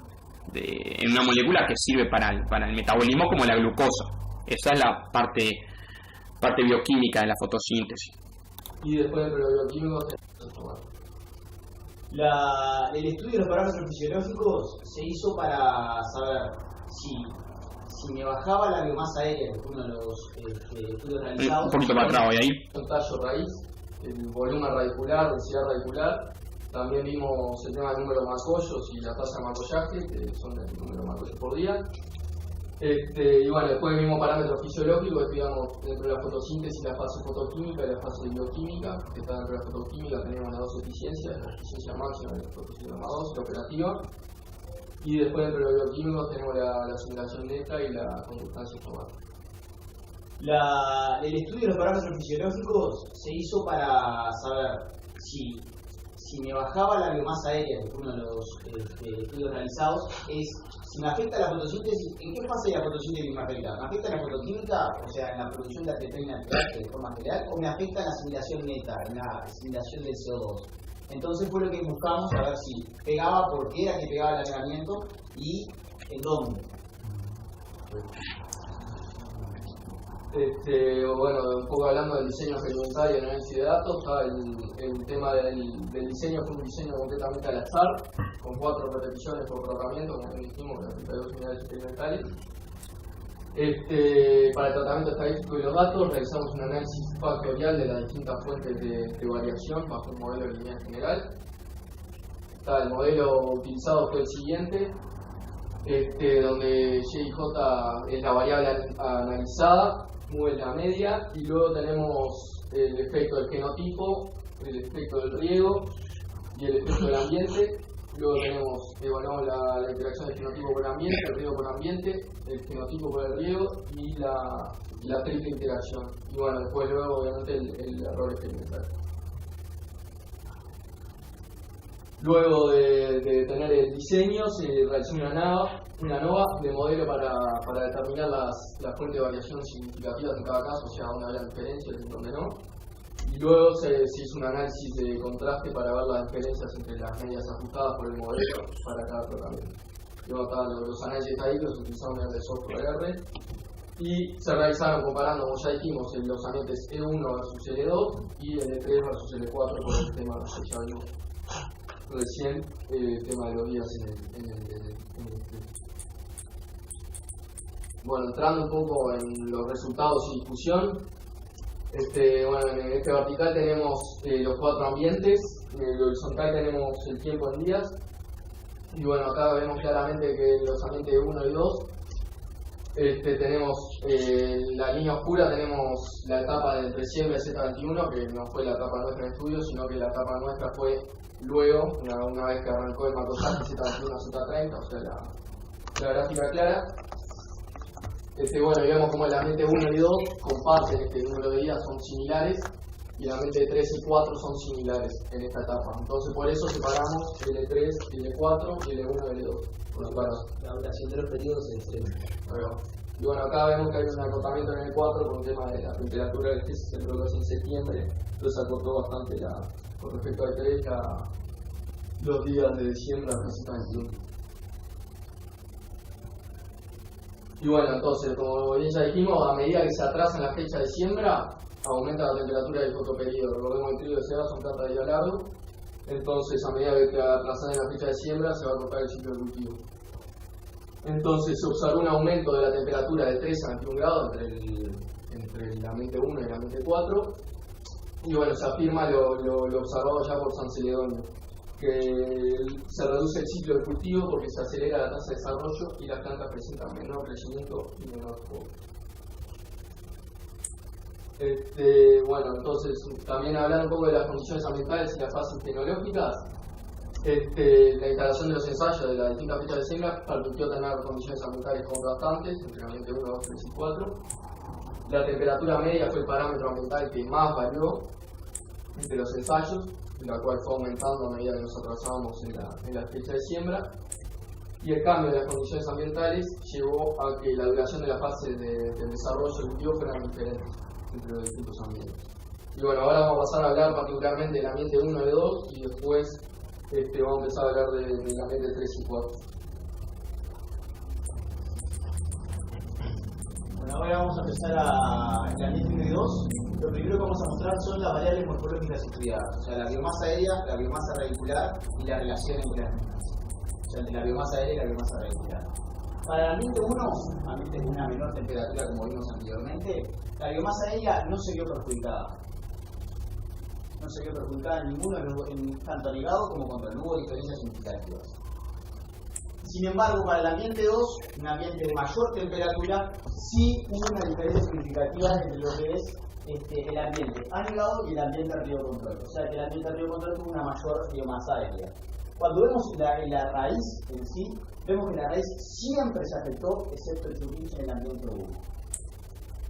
que sirve para el metabolismo, como la glucosa. Esa es la parte bioquímica de la fotosíntesis. Y después de lo bioquímico el estudio de los parámetros fisiológicos se hizo para saber si me bajaba la biomasa aérea, que fue uno de los estudios realizados. Un poquito para atrás, voy ahí. El tallo raíz, el volumen radicular, densidad radicular. También vimos el tema del número de macollos y la tasa de macollaje, que son el número de macollos por día. Y bueno, después el mismo parámetro fisiológico, estudiamos dentro de la fotosíntesis la fase fotoquímica y la fase bioquímica. Que está dentro de la fotoquímica tenemos las dos eficiencias, la eficiencia máxima de la fotosíntesis 2, la operativa. Y después dentro de los bioquímicos tenemos la simulación neta y la conductancia informática. El estudio de los parámetros fisiológicos se hizo para saber si me bajaba la biomasa aérea, que fue uno de los estudios realizados, si me afecta la fotosíntesis. ¿En qué fase de la fotosíntesis me afecta? ¿Me afecta en la fotoquímica, o sea, en la producción de ATP de forma general, o me afecta en la asimilación neta, en la asimilación del CO2? Entonces fue lo que buscamos, a ver si pegaba, por qué era que pegaba el alargamiento y en dónde. Bueno, un poco hablando del diseño experimental y análisis de datos, el tema del diseño fue un diseño completamente al azar, con 4 repeticiones por tratamiento, como dijimos, con 32 unidades experimentales. Para el tratamiento estadístico de los datos realizamos un análisis factorial de las distintas fuentes de variación bajo un modelo lineal general. El modelo utilizado fue el siguiente, donde Y y J es la variable analizada, mu es la media, y luego tenemos el efecto del genotipo, el efecto del riego y el efecto del ambiente. Luego evaluamos la interacción del genotipo por ambiente, el riego por ambiente, el genotipo por el riego y la triple interacción. Y bueno, después luego obviamente el error experimental. Luego de tener el diseño, se realizó una NOVA de modelo para determinar las fuentes de variación significativas en cada caso, o sea, dónde había diferencias y dónde no. Y luego se hizo un análisis de contraste para ver las diferencias entre las medias ajustadas por el modelo para cada tratamiento. Los análisis estadísticos utilizaron el software R y se realizaron comparando, como ya dijimos, los ambientes E1 versus L2 y L3 versus L4 por el tema que ya vimos recién, el tema de los días en el Bueno, entrando un poco en los resultados y discusión, bueno, en este vertical tenemos los 4 ambientes, en el horizontal tenemos el tiempo en días, y bueno, acá vemos claramente que en los ambientes 1 y 2 tenemos la línea oscura, tenemos la etapa del diciembre de Z21, que no fue la etapa nuestra de estudio, sino que la etapa nuestra fue luego, una vez que arrancó el macrosaje Z21 a Z30, o sea, la gráfica clara. Bueno, y vemos como el ambiente 1 y 2 comparten este número de días, son similares, y el ambiente 3 y 4 son similares en esta etapa. Entonces, por eso separamos L3, L4 y L1 y L2. Por separado. La duración de los periodos es extrema. Y bueno, acá vemos que hay un acotamiento en el 4 por un tema de la temperatura del que se produce en septiembre, entonces acortó bastante con respecto al 3 los días de diciembre a Z21. Y bueno, entonces, como bien ya dijimos, a medida que se atrasa en la fecha de siembra, aumenta la temperatura del fotoperíodo. Recordemos que el trigo de cebada son plantas de día largo, entonces a medida que atrasan en la fecha de siembra se va a cortar el ciclo de cultivo. Entonces se observó un aumento de la temperatura de 3 a 21 grados entre el ambiente 1 y el ambiente 4, y bueno, se afirma lo observado ya por San Celedonio, que se reduce el ciclo de cultivo porque se acelera la tasa de desarrollo y las plantas presentan menor crecimiento y menor fuego. Bueno, entonces, también hablando un poco de las condiciones ambientales y las fases tecnológicas, la instalación de los ensayos de las distintas fechas de siembra permitió tener condiciones ambientales contrastantes entre el ambiente 1, 2, 3 y 4. La temperatura media fue el parámetro ambiental que más varió entre los ensayos, la cual fue aumentando a medida que nos atrasábamos en la fecha de siembra, y el cambio de las condiciones ambientales llevó a que la duración de la fase del desarrollo del cultivo fueran diferentes entre los distintos ambientes. Y bueno, ahora vamos a pasar a hablar particularmente del ambiente 1 y 2 y después vamos a empezar a hablar del ambiente 3 y 4. Bueno, ahora vamos a empezar el ambiente 1 y 2. Lo primero que vamos a mostrar son las variables morfológicas estudiadas, o sea, la biomasa aérea, la biomasa radicular y la relación entre las mismas. O sea, entre la biomasa aérea y la biomasa radicular. Para el ambiente 1, ambiente con una menor temperatura como vimos anteriormente, la biomasa aérea no se vio perjudicada. No se vio perjudicada en ninguno de los, tanto anegado como contra el, no hubo diferencias significativas. Sin embargo, para el ambiente 2, un ambiente de mayor temperatura, sí hubo una diferencia significativa entre lo que es el ambiente anegado y el ambiente río control. O sea que el ambiente río control tuvo una mayor biomasa aérea. Cuando vemos la raíz en sí, vemos que la raíz siempre se afectó, excepto el churriche en el ambiente 1.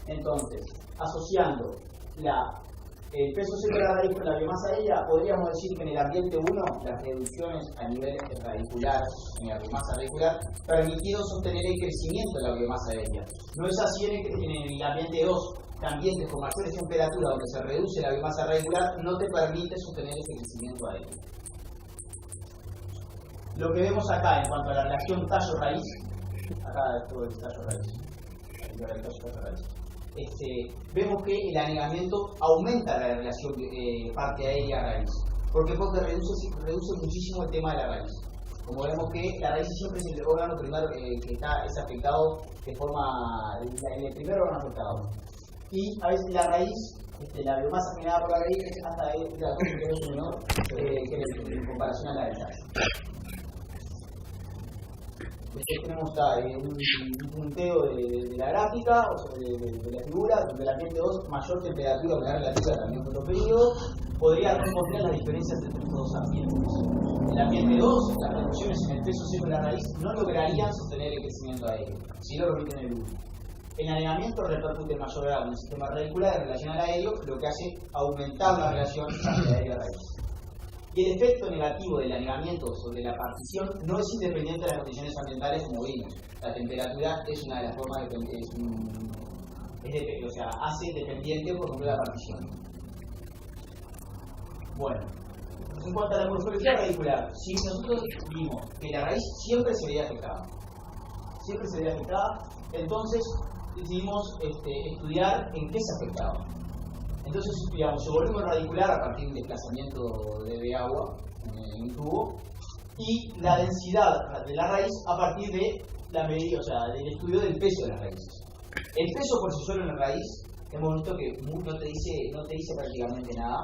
Entonces, asociando el peso seco de la raíz con la biomasa aérea, podríamos decir que en el ambiente 1 las reducciones a nivel radicular, en la biomasa radicular, permitieron sostener el crecimiento de la biomasa aérea. No es así en el ambiente 2, ambientes con mayores temperaturas donde se reduce la biomasa radicular, no te permite sostener ese crecimiento aéreo. Lo que vemos acá en cuanto a la relación tallo-raíz, acá todo el tallo-raíz, vemos que el anegamiento aumenta la relación parte aérea-raíz. ¿Por qué? Porque reduce muchísimo el tema de la raíz. Como vemos que la raíz siempre es el órgano primero que es afectado de forma, el primer órgano afectado. Y a veces la raíz, la biomasa generada por la raíz es hasta de menor en comparación a la del tallo. Después tenemos un punteo de la gráfica, o sea, de la figura, donde el ambiente 2, mayor temperatura que la relativa también por otro periodo, podría responder las diferencias entre estos dos ambientes. En el ambiente 2, las reducciones en el peso seco de la raíz no lograrían sostener el crecimiento aéreo, si no lo permiten el 1. El anegamiento repercute en mayor grado en el sistema radicular en relación al aéreo, lo que hace aumentar la relación entre aéreo-raíz. Y el efecto negativo del anegamiento sobre la partición no es independiente de las condiciones ambientales como vimos. La temperatura es una de las formas o sea, hace dependiente por ejemplo la partición. Bueno, En cuanto a la morfología radicular, si nosotros vimos que la raíz siempre se veía afectada, entonces decidimos estudiar en qué se afectaba. Entonces estudiamos el volumen radicular a partir del desplazamiento de agua en un tubo y la densidad de la raíz a partir de la medida, o sea, del estudio del peso de las raíces. El peso por sí solo en la raíz, hemos visto que no te dice prácticamente nada.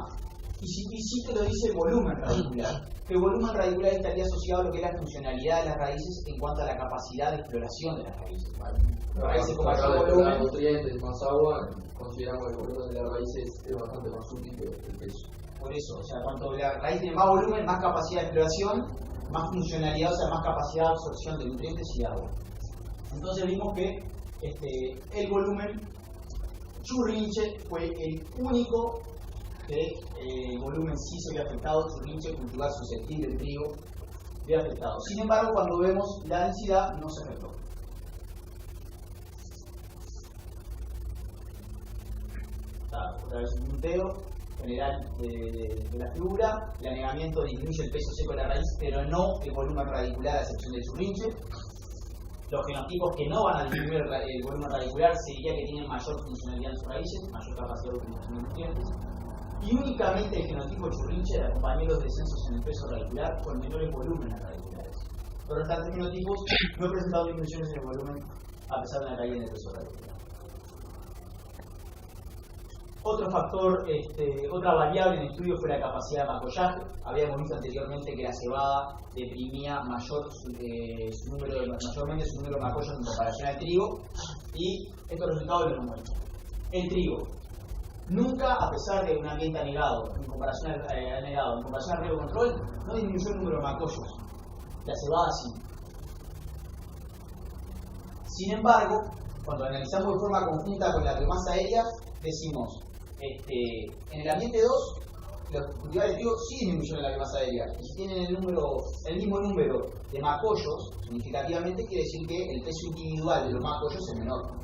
Y sí te lo dice el volumen radicular. Que el volumen radicular estaría asociado a lo que es la funcionalidad de las raíces en cuanto a la capacidad de exploración de las raíces. ¿Vale? Las raíces con mayor volumen, nutrientes, más agua, consideramos que el volumen de las raíces es bastante más útil que el peso. Por eso, o sea, cuanto la raíz tiene más volumen, más capacidad de exploración, más funcionalidad, o sea, más capacidad de absorción de nutrientes y de agua. Entonces vimos que el volumen Churrinche fue el único que el volumen sí se había afectado, Churrinche, cultivar susceptible del trigo, había afectado. Sin embargo, cuando vemos la densidad, no se afectó. Otra vez un punteo general de la figura, el anegamiento disminuye el peso seco de la raíz, pero no el volumen radicular a excepción del Churrinche. Los genotipos que no van a disminuir el volumen radicular se diría que tienen mayor funcionalidad en sus raíces, mayor capacidad de utilización de nutrientes. Y únicamente el genotipo Churrinche acompañó los descensos en el peso radicular con menores volúmenes radiculares. Los restantes genotipos no han presentado disminuciones en el volumen a pesar de una caída en el peso radicular. Otro factor, otra variable en el estudio fue la capacidad de macollaje. Habíamos visto anteriormente que la cebada deprimía mayormente su número de macollos en comparación al trigo, y estos resultados los muestran. El trigo nunca, a pesar de un ambiente anegado, en comparación al riego control, no disminuyó el número de macollos. La cebada sí. Sin embargo, cuando analizamos de forma conjunta con la biomasa aérea, decimos, en el ambiente 2, los cultivares de trigo sí disminuyeron la biomasa aérea. Y si tienen el mismo número de macollos, significativamente quiere decir que el peso individual de los macollos es menor.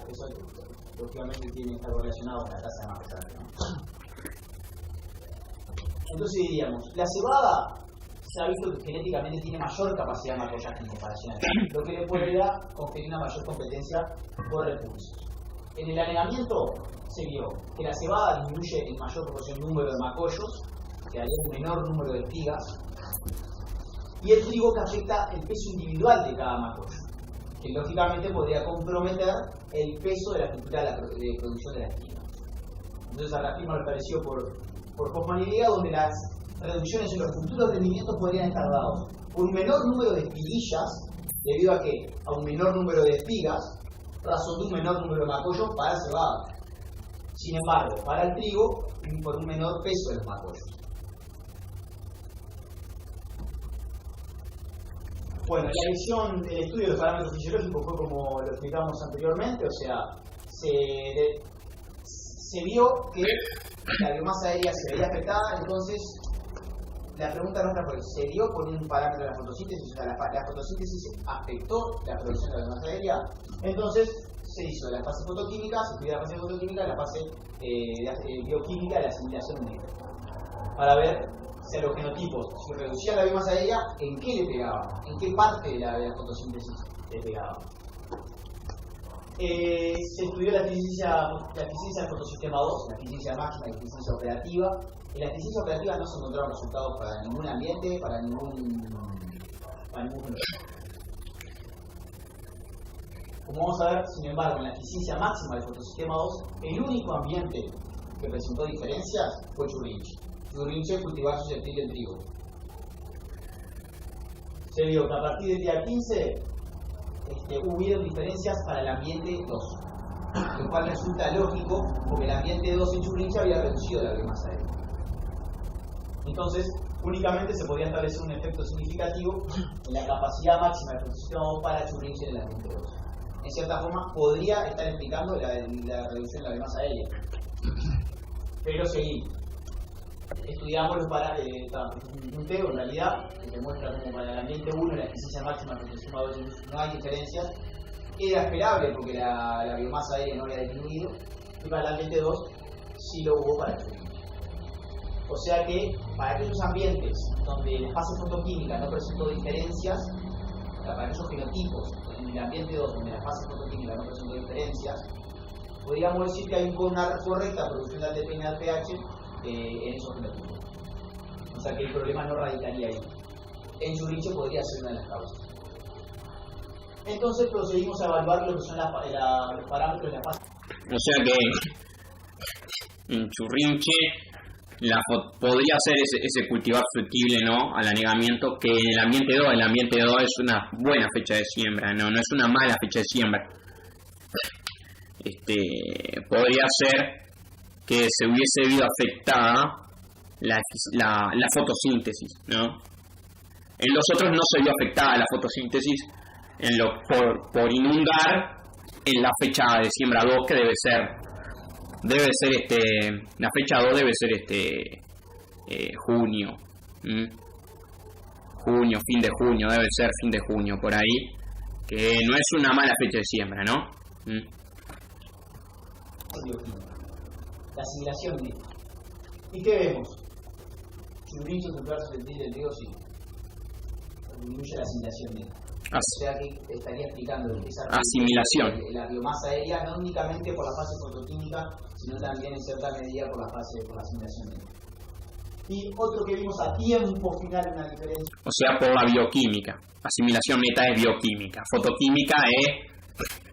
Eso lógicamente tiene que estar relacionado con la tasa de macollaje, ¿no? Entonces diríamos, la cebada se ha visto que genéticamente tiene mayor capacidad de macollaje en comparación a lo que le podría conferir una mayor competencia por recursos. En el anegamiento se vio que la cebada disminuye en mayor proporción el número de macollos, que hay un menor número de espigas, y el trigo que afecta el peso individual de cada macollo, que lógicamente podría comprometer el peso de la estructura de producción de la espiga. Entonces a la firma le pareció por Hoffman-Iliga, donde las reducciones en los futuros rendimientos podrían estar dados por un menor número de espiguillas, debido a que a un menor número de espigas, razón de un menor número de macollos para cebada. Sin embargo, para el trigo, por un menor peso de los macollos. Bueno, la visión del estudio de los parámetros fisiológicos fue como lo explicamos anteriormente, o sea, se vio que la biomasa aérea se veía afectada. Entonces la pregunta nuestra fue, ¿se dio por un parámetro de la fotosíntesis? O sea, la fotosíntesis afectó la producción de la biomasa aérea. Entonces se hizo la fase fotoquímica, se estudió la fase fotoquímica, la fase bioquímica de la asimilación única, para ver si a los genotipos, si reducía la biomasa aérea, ¿en qué le pegaba? ¿En qué parte de la fotosíntesis le pegaba? Se estudió la eficiencia del fotosistema 2, la eficiencia máxima y la eficiencia operativa. En la eficiencia operativa no se encontraron resultados para ningún ambiente, para ningún. Como vamos a ver, sin embargo, en la eficiencia máxima del fotosistema 2, el único ambiente que presentó diferencias fue Churrinche. Churrinche, cultivar susceptible del trigo. Se vio que a partir del día 15 hubieron diferencias para el ambiente 2, lo cual resulta lógico porque el ambiente 2 en Churrinche había reducido la biomasa aérea. Entonces, únicamente se podía establecer un efecto significativo en la capacidad máxima del fotosistema 2 para Churrinche en el ambiente 2. En cierta forma, podría estar explicando la reducción de la biomasa aérea. Pero seguimos. Estudiamos los un teo en realidad que demuestra como para el ambiente 1 la eficiencia máxima del fotosistema 2 no hay diferencias. Era esperable porque la biomasa aérea no había disminuido, y para el ambiente 2 sí lo hubo para Churrinche. O sea que para aquellos ambientes donde la fase fotoquímica no presentó diferencias, para aquellos genotipos en el ambiente 2 donde la fase fotoquímica no presentó diferencias, podríamos decir que hay una correcta producción de ATP y ATPH en esos genotipos. O sea que el problema no radicaría ahí. En Churrinche podría ser una de las causas. Entonces procedimos a evaluar lo que son los parámetros de la fase. O sea que en Churrinche podría ser ese cultivar susceptible, ¿no?, al anegamiento, que en el ambiente 2 es una buena fecha de siembra, no es una mala fecha de siembra. Podría ser que se hubiese visto afectada la fotosíntesis, ¿no? En los otros no se vio afectada la fotosíntesis por inundar en la fecha de siembra 2, que debe ser la fecha 2 debe ser junio, fin de junio, debe ser fin de junio por ahí, que no es una mala fecha de siembra, ¿no? La asimilación neta. ¿Y qué vemos? Churrinche cultivar susceptible del riego, sí. Disminuye la asimilación neta. O sea que te estaría explicando esa asimilación. La biomasa aérea no únicamente por la fase fotoquímica, sino también en cierta medida por la asimilación neta. Y otro que vimos a tiempo final, una diferencia. O sea, por la bioquímica. Asimilación neta es bioquímica. Fotoquímica es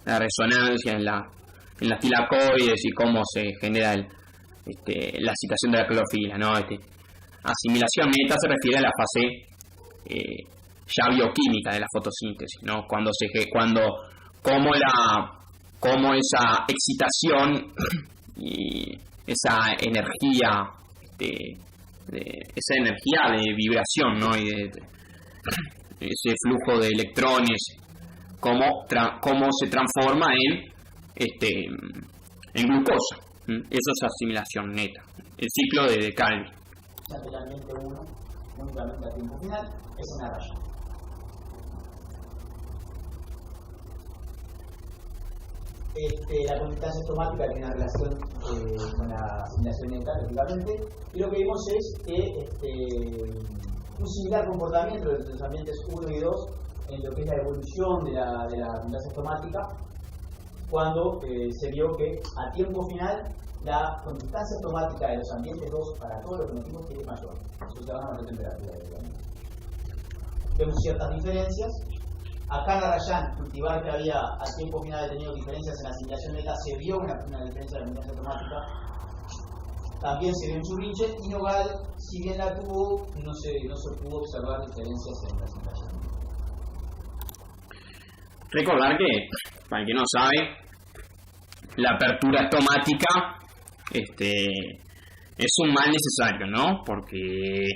la resonancia en las tilacoides y cómo se genera la excitación de la clorofila, ¿no? Asimilación neta se refiere a la fase ya bioquímica de la fotosíntesis, ¿no? Como esa excitación y esa energía de vibración, ¿no?, y ese flujo de electrones, cómo se transforma en glucosa. Eso es asimilación neta, el ciclo de Calvin. Lateralmente 1, únicamente a tiempo final, es una raya. La consistencia estomática tiene una relación con la asimilación neta, lógicamente, y lo que vimos es que un similar comportamiento entre los ambientes 1 y 2 en lo que es la evolución de la consistencia estomática, cuando se vio que a tiempo final la consistencia estomática de los ambientes 2 para todos los genotipos es mayor. Eso se llama mayor temperatura. Vemos ciertas diferencias. Acá en Arrayán, cultivar que había a tiempo final tenido diferencias en la asimilación neta, se vio una diferencia de la consistencia estomática. También se vio en Churrinche, y Nogal, si bien la tuvo, no se pudo observar diferencias en la asimilación neta. Recordar que, para el que no sabe, la apertura estomática es un mal necesario, ¿no? Porque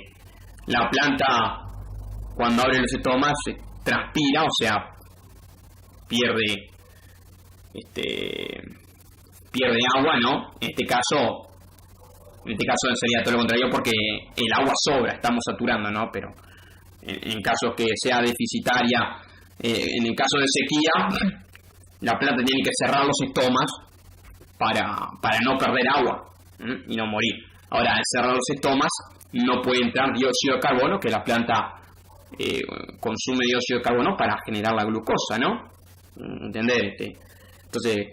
la planta, cuando abre los estomas, transpira, o sea, pierde agua, ¿no? En este caso sería todo lo contrario, porque el agua sobra, estamos saturando, ¿no? Pero en caso que sea deficitaria, en el caso de sequía, la planta tiene que cerrar los estomas para no perder agua y no morir. Ahora, al cerrar los estomas no puede entrar dióxido de carbono, que la planta consume dióxido de carbono para generar la glucosa, ¿no? ¿Entendés? Entonces,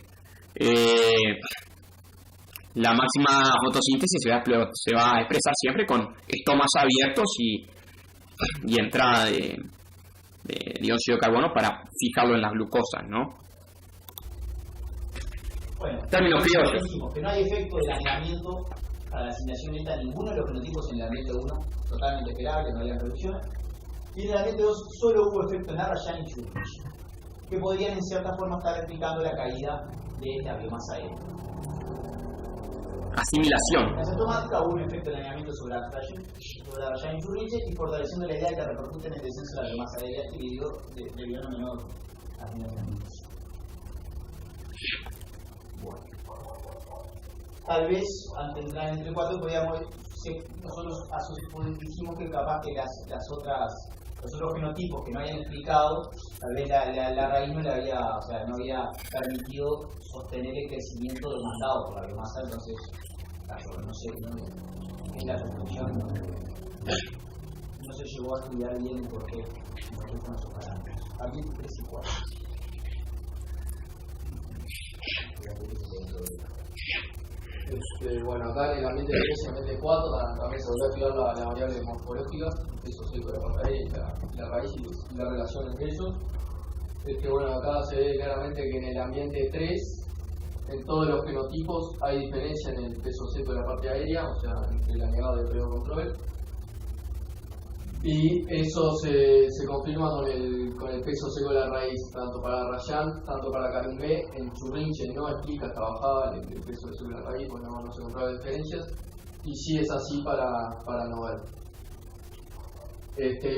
la máxima fotosíntesis se va a expresar siempre con estomas abiertos y entrada de dióxido de carbono para fijarlo en las glucosas, ¿no? Bueno, términos criollos. Decimos que no hay efecto del anegamiento para la asimilación neta en ninguno de los genotipos en el ambiente 1, totalmente esperable, no había reducciones. Y en el ambiente 2 solo hubo efecto en Arrayán y Churrinche, que podrían en cierta forma estar explicando la caída de la biomasa aérea. Asimilación. En la asintomática hubo un efecto de anegamiento sobre Arrayán y Churrinche, y fortaleciendo la idea de que repercute en el descenso de la biomasa aérea y debido a una menor asimilación. Bueno, tal vez ante entrar entre 4 nosotros dijimos que capaz que los otros genotipos que no hayan explicado, tal vez la raíz no había permitido sostener el crecimiento demandado por la biomasa, entonces no sé, en la construcción no se llegó a estudiar bien el por qué no son esos parámetros. Ambiente 3 y 4. Bueno, acá en el ambiente 3 y ambiente 4 también se volvió a estudiar la variable morfológica, eso sí, con la pantalla y la raíz y la relación entre ellos. Bueno, acá se ve claramente que en el ambiente 3, en todos los genotipos hay diferencia en el peso seco de la parte aérea, o sea, entre el anegado y el periodo de control. Y eso se confirma con el peso seco de la raíz, tanto para Rayan, tanto para Karim B. En Churrinche no explica esta bajada del peso seco de la raíz, pues no se encontraron diferencias, y sí es así para Nobel.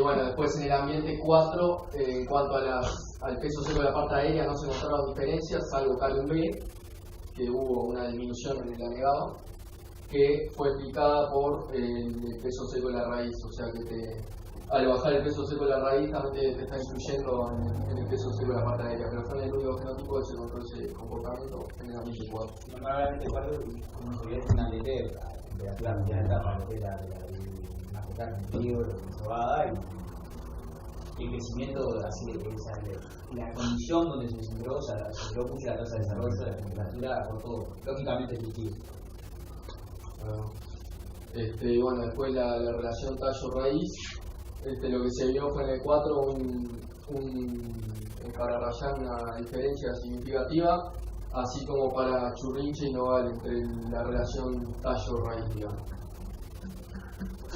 Bueno, después en el ambiente 4, en cuanto al peso seco de la parte aérea, no se encontraron diferencias, salvo Karim B, que hubo una disminución en el anegado, que fue explicada por el peso seco de la raíz, o sea que al bajar el peso seco de la raíz también te está influyendo en el peso seco de la parte aérea, pero fue el único genótipo que se encontró ese comportamiento en el ambiente 4. Normalmente, como se ve al final de la mitad de etapa, lo que era la carne en frío, la cebada y el crecimiento así de la condición donde se sembró, o sea, se sembró mucho la tasa de desarrollo, la temperatura, por todo, lógicamente positivo. Bueno, después la relación tallo-raíz, lo que se vio fue en el 4 para Rayan una diferencia significativa, así como para Churrinche y Noval entre la relación tallo-raíz, digamos.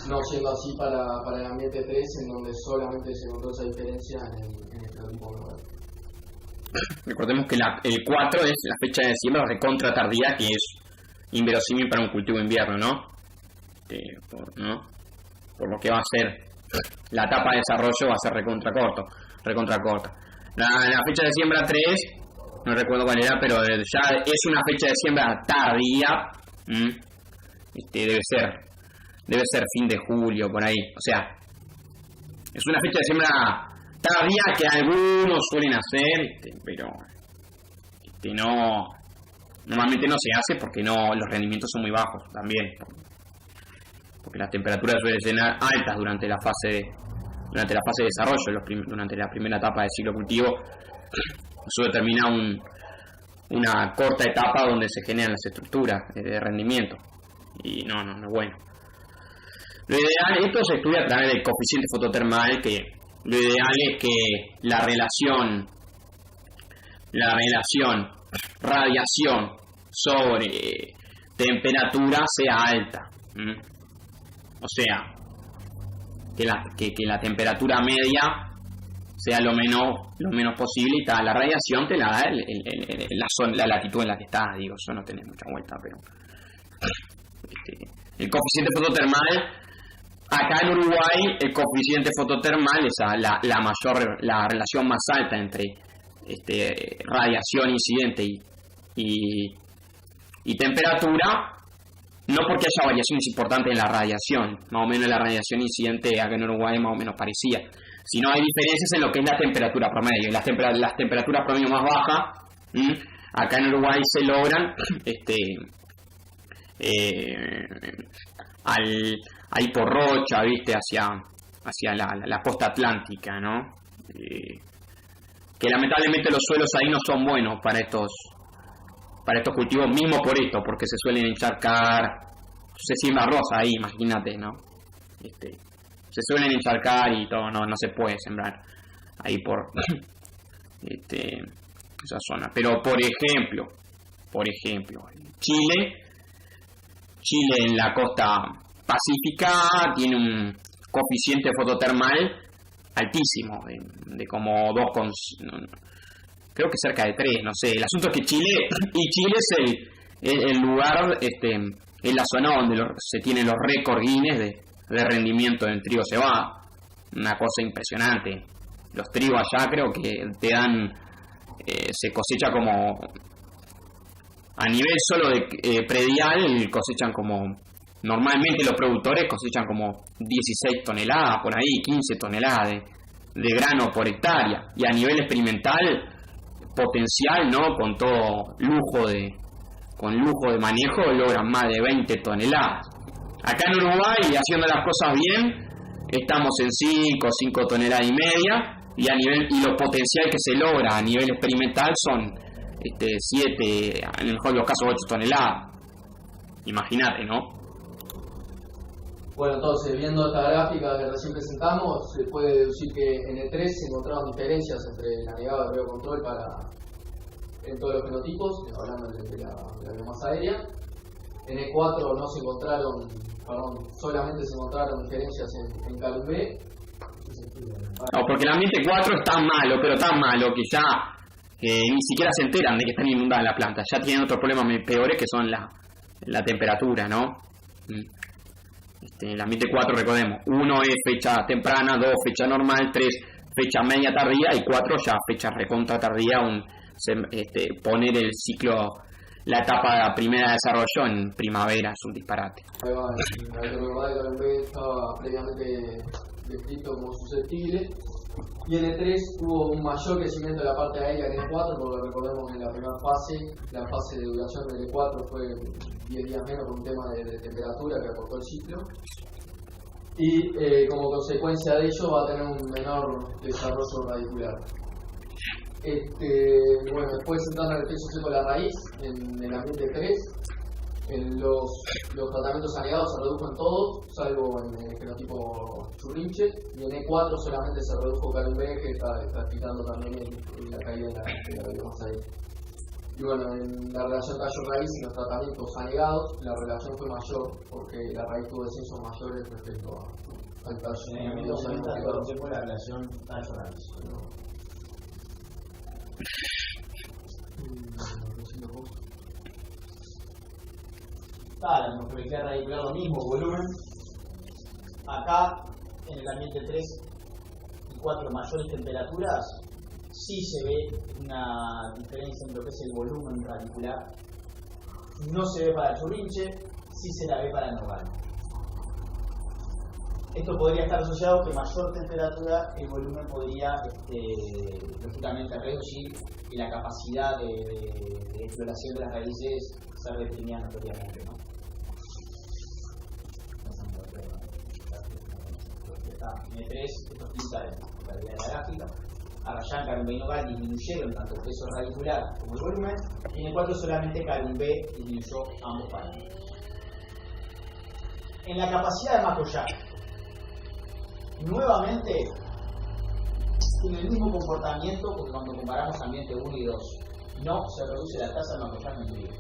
No siendo así para el ambiente 3, en donde solamente se encontró esa diferencia en el fenotipo Noval. Recordemos que el 4 es la fecha de siembra recontra tardía, que es inverosímil para un cultivo de invierno, ¿no? Por lo que va a ser la etapa de desarrollo, va a ser recontra corta. La fecha de siembra 3, no recuerdo cuál era, pero ya es una fecha de siembra tardía. Debe ser fin de julio, por ahí. O sea, es una fecha de siembra tardía que algunos suelen hacer, pero normalmente no se hace porque los rendimientos son muy bajos también, porque las temperaturas suelen ser altas durante la fase de desarrollo, durante la primera etapa del ciclo cultivo. Eso determina una corta etapa donde se generan las estructuras de rendimiento, y no es bueno. Lo ideal, esto se estudia a través del coeficiente fototermal, que lo ideal es que la relación radiación sobre temperatura sea alta. O sea, que la temperatura media sea lo menos posible, y la radiación te la da la latitud en la que estás, digo, eso no tenés mucha vuelta, pero el coeficiente fototermal, acá en Uruguay, el coeficiente fototermal es la relación más alta entre radiación incidente y temperatura, no porque haya variaciones importantes en la radiación, más o menos la radiación incidente acá en Uruguay más o menos parecía, sino hay diferencias en lo que es la temperatura promedio. Las temperaturas promedio más bajas, acá en Uruguay se logran ahí por Rocha, viste, hacia la costa atlántica, ¿no? Que lamentablemente los suelos ahí no son buenos para estos cultivos, mismo por esto, porque se suelen encharcar, se siembra arroz ahí, imagínate, ¿no? Se suelen encharcar y todo, no se puede sembrar ahí por esa zona. Pero por ejemplo, Chile en la costa pacífica tiene un coeficiente fototermal altísimo, de como 2, creo que cerca de 3, no sé. El asunto es que Chile es el lugar, es la zona donde se tienen los récords Guinness de rendimiento en trigo cebada. Una cosa impresionante. Los trigos allá creo que te dan, se cosecha como, a nivel solo de predial, cosechan como, normalmente los productores cosechan como 16 toneladas, por ahí, 15 toneladas de grano por hectárea. Y a nivel experimental, potencial, ¿no? Con todo lujo de manejo, logran más de 20 toneladas Acá en Uruguay, haciendo las cosas bien, estamos en 5 toneladas y media, y lo potencial que se logra a nivel experimental son 7, en el mejor de los casos 8 toneladas. Imagínate, ¿no? Bueno, entonces, viendo esta gráfica que recién presentamos, se puede deducir que en E3 se encontraron diferencias entre el anegado de ruedo control en todos los fenotipos, hablando de la biomasa aérea. En E4 no se encontraron, solamente se encontraron diferencias en Calum B. No, porque el ambiente 4 es tan malo, pero tan malo que ya ni siquiera se enteran de que están inundadas la planta. Ya tienen otros problemas peores que son la temperatura, ¿no? El ambiente 4, recordemos, 1 es fecha temprana, 2 fecha normal, 3 fecha media tardía y 4 ya fecha recontra tardía, poner el ciclo, la etapa primera de desarrollo en primavera es un disparate. Ahí va, hay que recordar que Calum B estaba previamente descrito como susceptible, y en E3 hubo un mayor crecimiento de la parte aérea que en E4, porque recordemos que en la primera fase, la fase de duración del E4 fue 10 días menos por un tema de temperatura que acortó el ciclo, y como consecuencia de ello va a tener un menor desarrollo radicular. Bueno, después entrando en el peso seco de la raíz, en el ambiente 3, los tratamientos anegados se redujo en todo, salvo en el fenotipo Churrinche, y en E4 solamente se redujo Calum B, que está explicando también la caída de la biomasa aérea. Y bueno, en la relación tallo-raíz y los tratamientos anegados, la relación fue mayor, porque la raíz tuvo descensos mayores respecto al tallo. En la relación tallo-raíz. La morfología radicular lo mismo, volumen. Acá, en el ambiente 3 y 4 mayores temperaturas, sí se ve una diferencia en lo que es el volumen radicular. No se ve para el Churrinche, sí se la ve para el Nogal. Esto podría estar asociado que mayor temperatura el volumen podría lógicamente reducir y la capacidad de exploración de las raíces ser deprimida notoriamente, ¿no? En E3, estos pintas la realidad de la gráfica, Arrayán, Calum B y Nogal disminuyeron tanto el peso radicular como el volumen, y en el 4 solamente Calum B disminuyó ambos parámetros. En la capacidad de Macoyac, nuevamente tiene el mismo comportamiento que cuando comparamos ambiente 1 y 2. No se reduce la tasa de Macoyac en frío.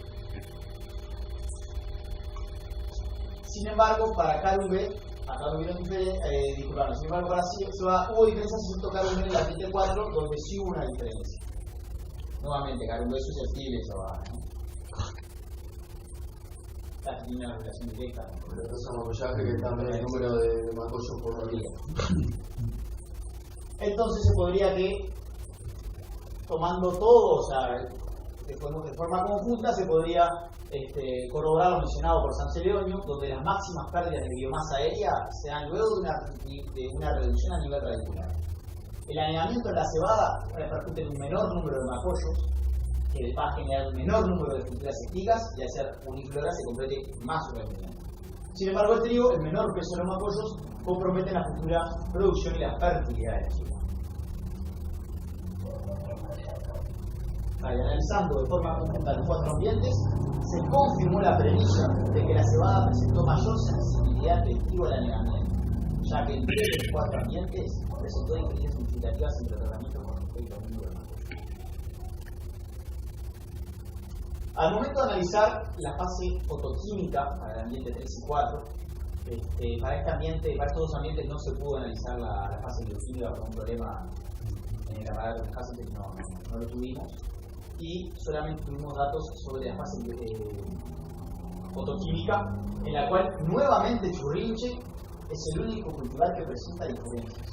Sin embargo, para Calum B, acá no vieron disculpame, sin embargo, para SIVA hubo diferencias respecto a Calum B en el ambiente 4, donde sí hubo una diferencia. Nuevamente, Calum B es susceptible a SIVA, ¿no? Tiene una relación directa. La tasa de Macoyac, que también el número de macollos por rodilla. Entonces se podría que, tomando todo, o sea, de forma conjunta, se podría corroborar lo mencionado por Sancelionio, donde las máximas pérdidas de biomasa aérea se dan luego de una reducción a nivel radicular. El anegamiento en la cebada repercute en un menor número de macollos, que va a generar un menor número de estructuras espigas y al ser uniflora se complete más su rendimiento. Sin embargo, el trigo, el menor peso de los macollos, compromete la futura producción y la fertilidad del trigo. Analizando de forma conjunta los 4 ambientes, se confirmó la premisa de que la cebada presentó mayor sensibilidad del trigo al anegamiento, ya que en 3 de los 4 ambientes presentó diferencias significativas entre tratamientos con respecto al número de macollos. Al momento de analizar la fase fotoquímica para el ambiente 3 y 4, para estos dos ambientes no se pudo analizar la fase bioquímica por un problema en el aparato de Hasselblad, que no lo tuvimos, y solamente tuvimos datos sobre la fase fotoquímica, en la cual nuevamente Churrinche es el único cultivar que presenta diferencias.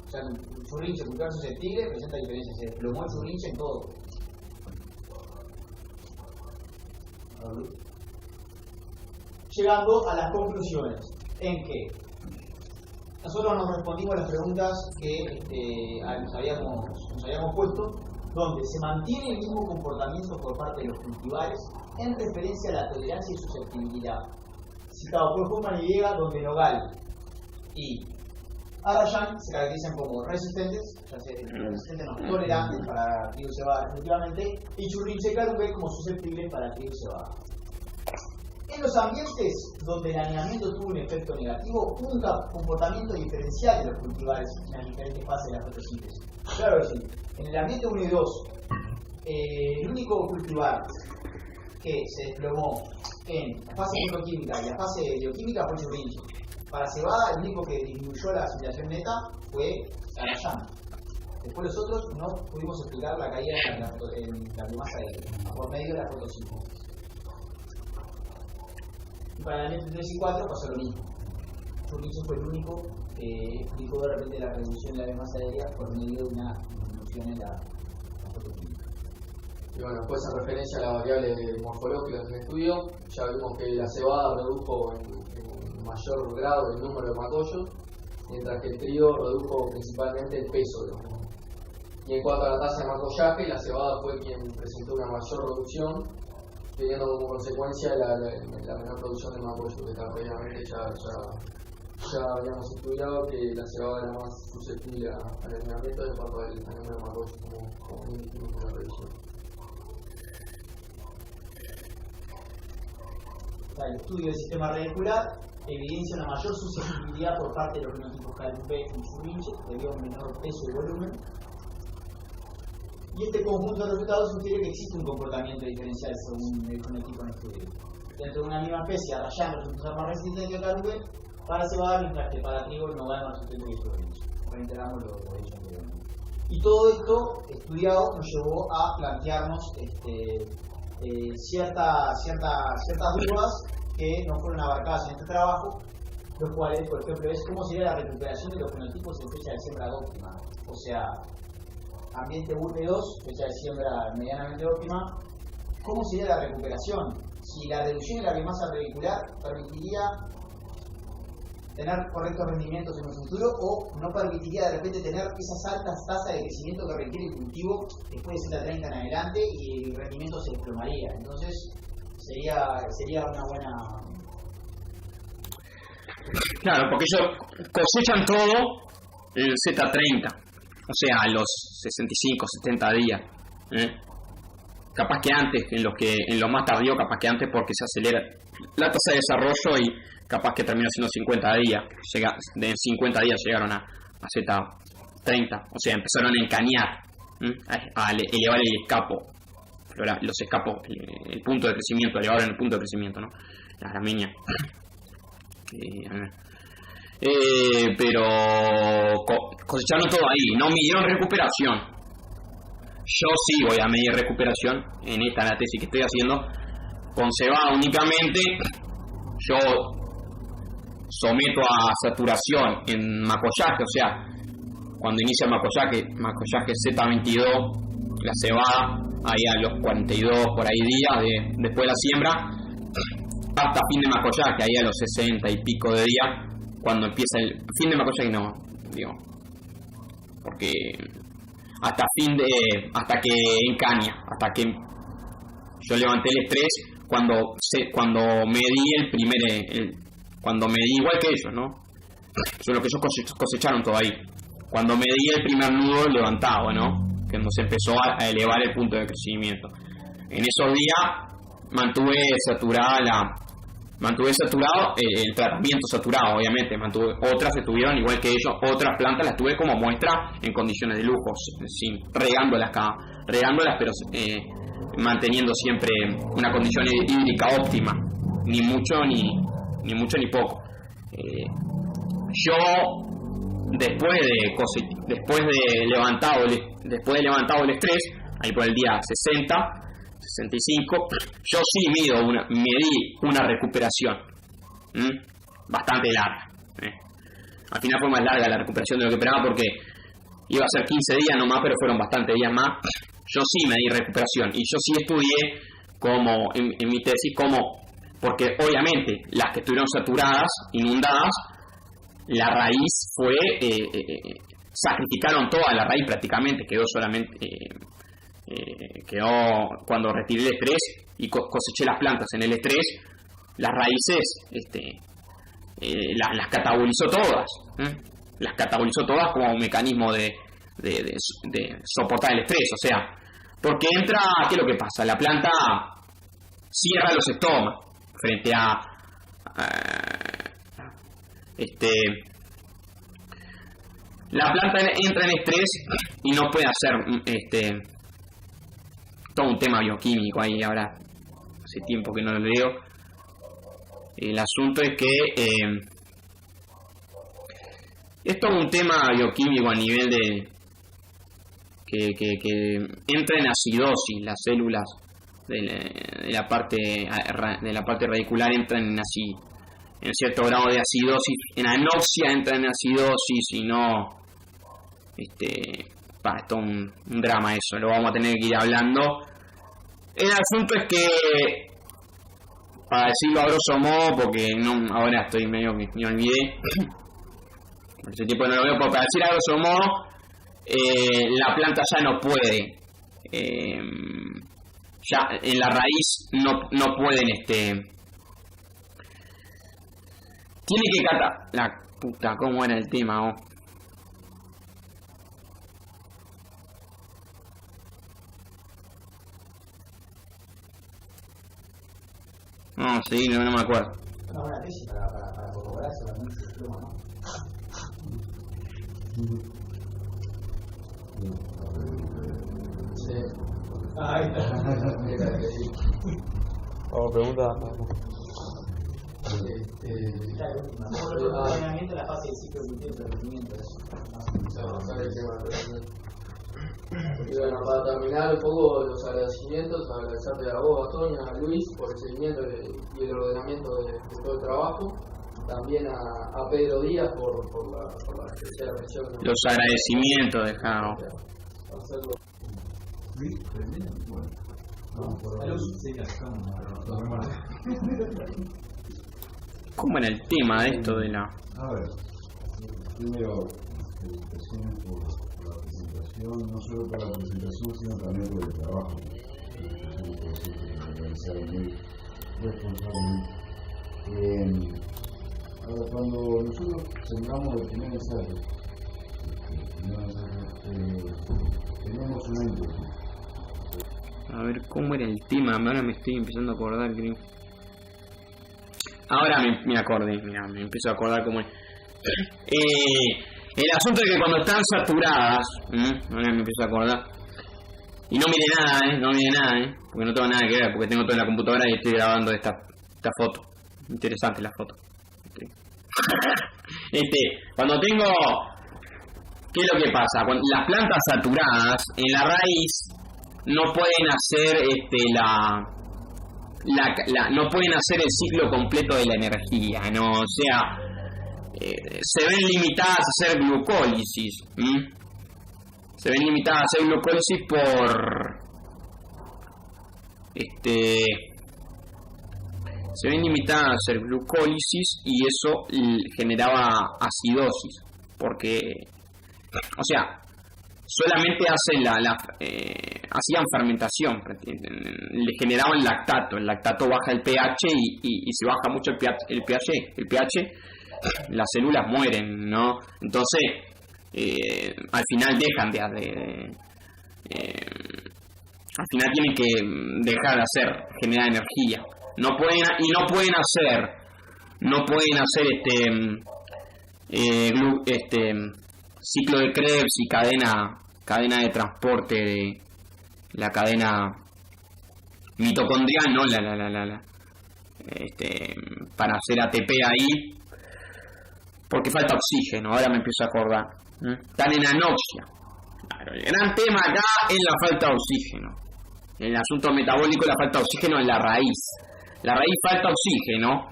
O sea, Churrinche, cultivar susceptible, presenta diferencias. Se desplomó el Churrinche en todo. Llegando a las conclusiones, en que nosotros nos respondimos a las preguntas que nos habíamos puesto, donde se mantiene el mismo comportamiento por parte de los cultivares en referencia a la tolerancia y susceptibilidad, citado por Huffman y Vega, donde Nogal y Arayan se caracterizan como resistentes, ya sea resistentes no tolerantes para trigo y cebada respectivamente, y Churrinche y Carumbe como susceptibles para trigo y cebada. En los ambientes donde el anidamiento tuvo un efecto negativo, hubo un comportamiento diferencial de los cultivares en las diferentes fases de la fotosíntesis. Claro que sí, en el ambiente 1 y 2, el único cultivar que se desplomó en la fase fotoquímica y la fase bioquímica fue Churrinche. Para cebada, el único que disminuyó la asimilación neta fue Arayan. Después los otros no pudimos explicar la caída en la biomasa por medio de la fotosíntesis. Y para el ambiente 3 y 4 pasó lo mismo. Churrinche fue el único que explicó de repente la reducción de la biomasa aérea por medio de una disminución en la fotoquímica. Y bueno, después en referencia a la variable morfológica del estudio, ya vimos que la cebada redujo en mayor grado el número de macollos, mientras que el trigo redujo principalmente el peso de los mismos. Y en cuanto a la tasa de macollaje, la cebada fue quien presentó una mayor reducción, teniendo como consecuencia la menor producción de macollo, que previamente ya habíamos estudiado que la cebada era más susceptible al anidamiento en cuanto al número de macollo, como indicamos en la revisión. El estudio del sistema radicular evidencia una mayor susceptibilidad por parte de los fenotipos Carumbe y Churrinche debido a un menor peso y volumen. Y este conjunto de resultados sugiere que existe un comportamiento diferencial según el fenotipo en estudio. Dentro de una misma especie, Arayan resulta ser más resistente que Carumbe para cebada, mientras que para trigo no va más resistente que Churrinche. Reiteramos lo dicho anteriormente. Y todo esto estudiado nos llevó a plantearnos ciertas dudas que no fueron abarcadas en este trabajo, los cuales, por ejemplo, es cómo sería la recuperación de los fenotipos en fecha de siembra óptima. O sea, ambiente 1 y 2, fecha de siembra medianamente óptima, ¿cómo sería la recuperación? Si la reducción de la biomasa radicular permitiría tener correctos rendimientos en un futuro o no permitiría de repente tener esas altas tasas de crecimiento que requiere el cultivo después de Z30 en adelante y el rendimiento se desplomaría. Entonces sería una buena... Claro, porque ellos cosechan todo el Z30, o sea, a los 65, 70 días. Capaz que antes, en lo más tardío, capaz que antes porque se acelera la tasa de desarrollo y capaz que termina siendo 50 días. De 50 días llegaron a Z30, o sea, empezaron a encañar, a elevar el escapo. Los escapos, el punto de crecimiento, elevaron el punto de crecimiento, ¿no? Las gramíneas. Pero cosecharon todo ahí, no midieron recuperación. Yo sí voy a medir recuperación en la tesis que estoy haciendo. Con cebada únicamente, yo someto a saturación en macollaje, o sea, cuando inicia el macollaje Z22, la cebada, ahí a los 42 por ahí días después de la siembra, hasta fin de macollaje, ahí a los 60 y pico de días, cuando empieza el fin de macollaje, no, digo, porque hasta que encaña, hasta que yo levanté el estrés cuando medí cuando medí igual que ellos, ¿no? Eso es lo que ellos cosecharon todo ahí. Cuando medí el primer nudo levantado, ¿no? Cuando se empezó a elevar el punto de crecimiento. En esos días mantuve saturado el tratamiento saturado, obviamente. Otras estuvieron igual que ellos, otras plantas las tuve como muestra en condiciones de lujo, regándolas, pero manteniendo siempre una condición hídrica óptima, ni mucho ni poco. Yo después de levantado el estrés, ahí por el día 60, 65, yo sí medí una recuperación bastante larga. Al final fue más larga la recuperación de lo que esperaba porque iba a ser 15 días nomás, pero fueron bastantes días más. Yo sí medí recuperación y yo sí estudié como en mi tesis porque obviamente las que estuvieron saturadas, inundadas, la raíz sacrificaron toda la raíz prácticamente, quedó solamente quedó cuando retiré el estrés y coseché las plantas en el estrés, las raíces las catabolizó todas, las catabolizó todas como un mecanismo de soportar el estrés. O sea, porque entra, ¿qué es lo que pasa? La planta cierra los estomas frente a la planta entra en estrés y no puede hacer todo un tema bioquímico ahí. Ahora hace tiempo que no lo leo. El asunto es que es todo un tema bioquímico a nivel de que entra en acidosis. Las células de la parte radicular entran en cierto grado de acidosis, en anoxia entra en acidosis y no es todo un drama eso, lo vamos a tener que ir hablando. El asunto es que, para decirlo a grosso modo, porque ahora estoy medio que me olvidé, por ese tiempo no lo veo, pero para decir a grosso modo, la planta ya no puede, ya en la raíz no pueden, tiene que catar, la puta, cómo era el tema, No, sí, no me acuerdo. Una buena tesis para corroborar solamente el diploma, ¿no? Sí. Ahí está. Pregunta. El ordenamiento de la fase del ciclo de rendimiento. Y bueno, para terminar un poco los agradecimientos, agradecerte a vos, a Toña, a Luis, por el seguimiento y el ordenamiento de todo el trabajo. También a Pedro Díaz por la especial atención. Los agradecimientos dejamos. ¿Cómo era el tema de esto de la...? A ver, primero, felicitaciones por la presentación, no solo por la presentación, sino también por el trabajo. Felicitaciones por realizar muy responsablemente. Ahora, cuando nosotros sembramos el primer ensayo, tenemos una inquietud. A ver, ¿cómo era el tema? Ahora me estoy empezando a acordar, creo. Ahora me acordé, mira, me empiezo a acordar cómo es. El asunto es que cuando están saturadas, ahora me empiezo a acordar. Y no mire nada, porque no tengo nada que ver, porque tengo todo en la computadora y estoy grabando esta foto. Interesante la foto. Cuando tengo... ¿Qué es lo que pasa? Cuando las plantas saturadas, en la raíz, no pueden hacer no pueden hacer el ciclo completo de la energía, ¿no? O sea, se ven limitadas a hacer glucólisis. Se ven limitadas a hacer glucólisis se ven limitadas a hacer glucólisis y eso generaba acidosis, porque, o sea, solamente hacían fermentación, le generaban lactato. El lactato baja el pH y si baja mucho el pH, las células mueren, ¿no? Entonces, al final dejan al final tienen que dejar de generar energía. No pueden hacer ciclo de Krebs y cadena de transporte de la cadena mitocondrial, ¿no? Para hacer ATP ahí, porque falta oxígeno. Ahora me empiezo a acordar. Están en anoxia. Claro, el gran tema acá es la falta de oxígeno. En el asunto metabólico, la falta de oxígeno en la raíz. La raíz falta oxígeno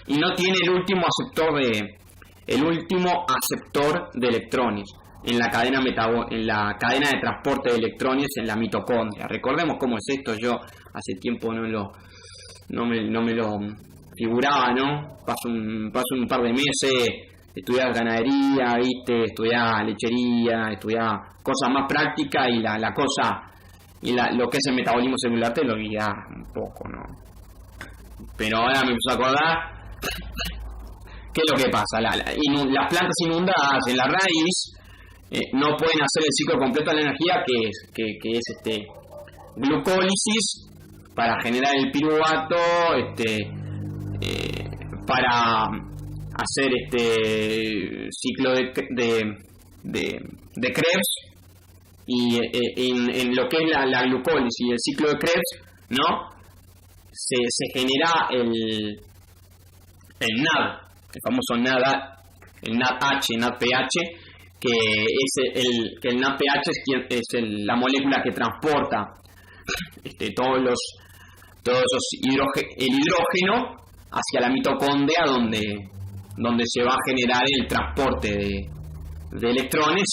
y no tiene el último aceptor de electrones en la cadena de transporte de electrones en la mitocondria. Recordemos cómo es esto. Yo hace tiempo no me lo figuraba, ¿no? Paso un par de meses, estudiar ganadería, estudiar lechería, estudiar cosas más prácticas y la cosa y lo que es el metabolismo celular te lo olvidás un poco, ¿no? Pero ahora me empiezo a acordar, ¿qué es lo que pasa? Las plantas inundadas en la raíz no pueden hacer el ciclo completo de la energía, que es glucólisis para generar el piruvato, para hacer ciclo de Krebs, y en lo que es la glucólisis y el ciclo de Krebs, ¿no? Se genera el NAD, el famoso NAD, el NADH, NADPH, que el NADPH es la molécula que transporta todos esos el hidrógeno hacia la mitocondria, donde se va a generar el transporte de electrones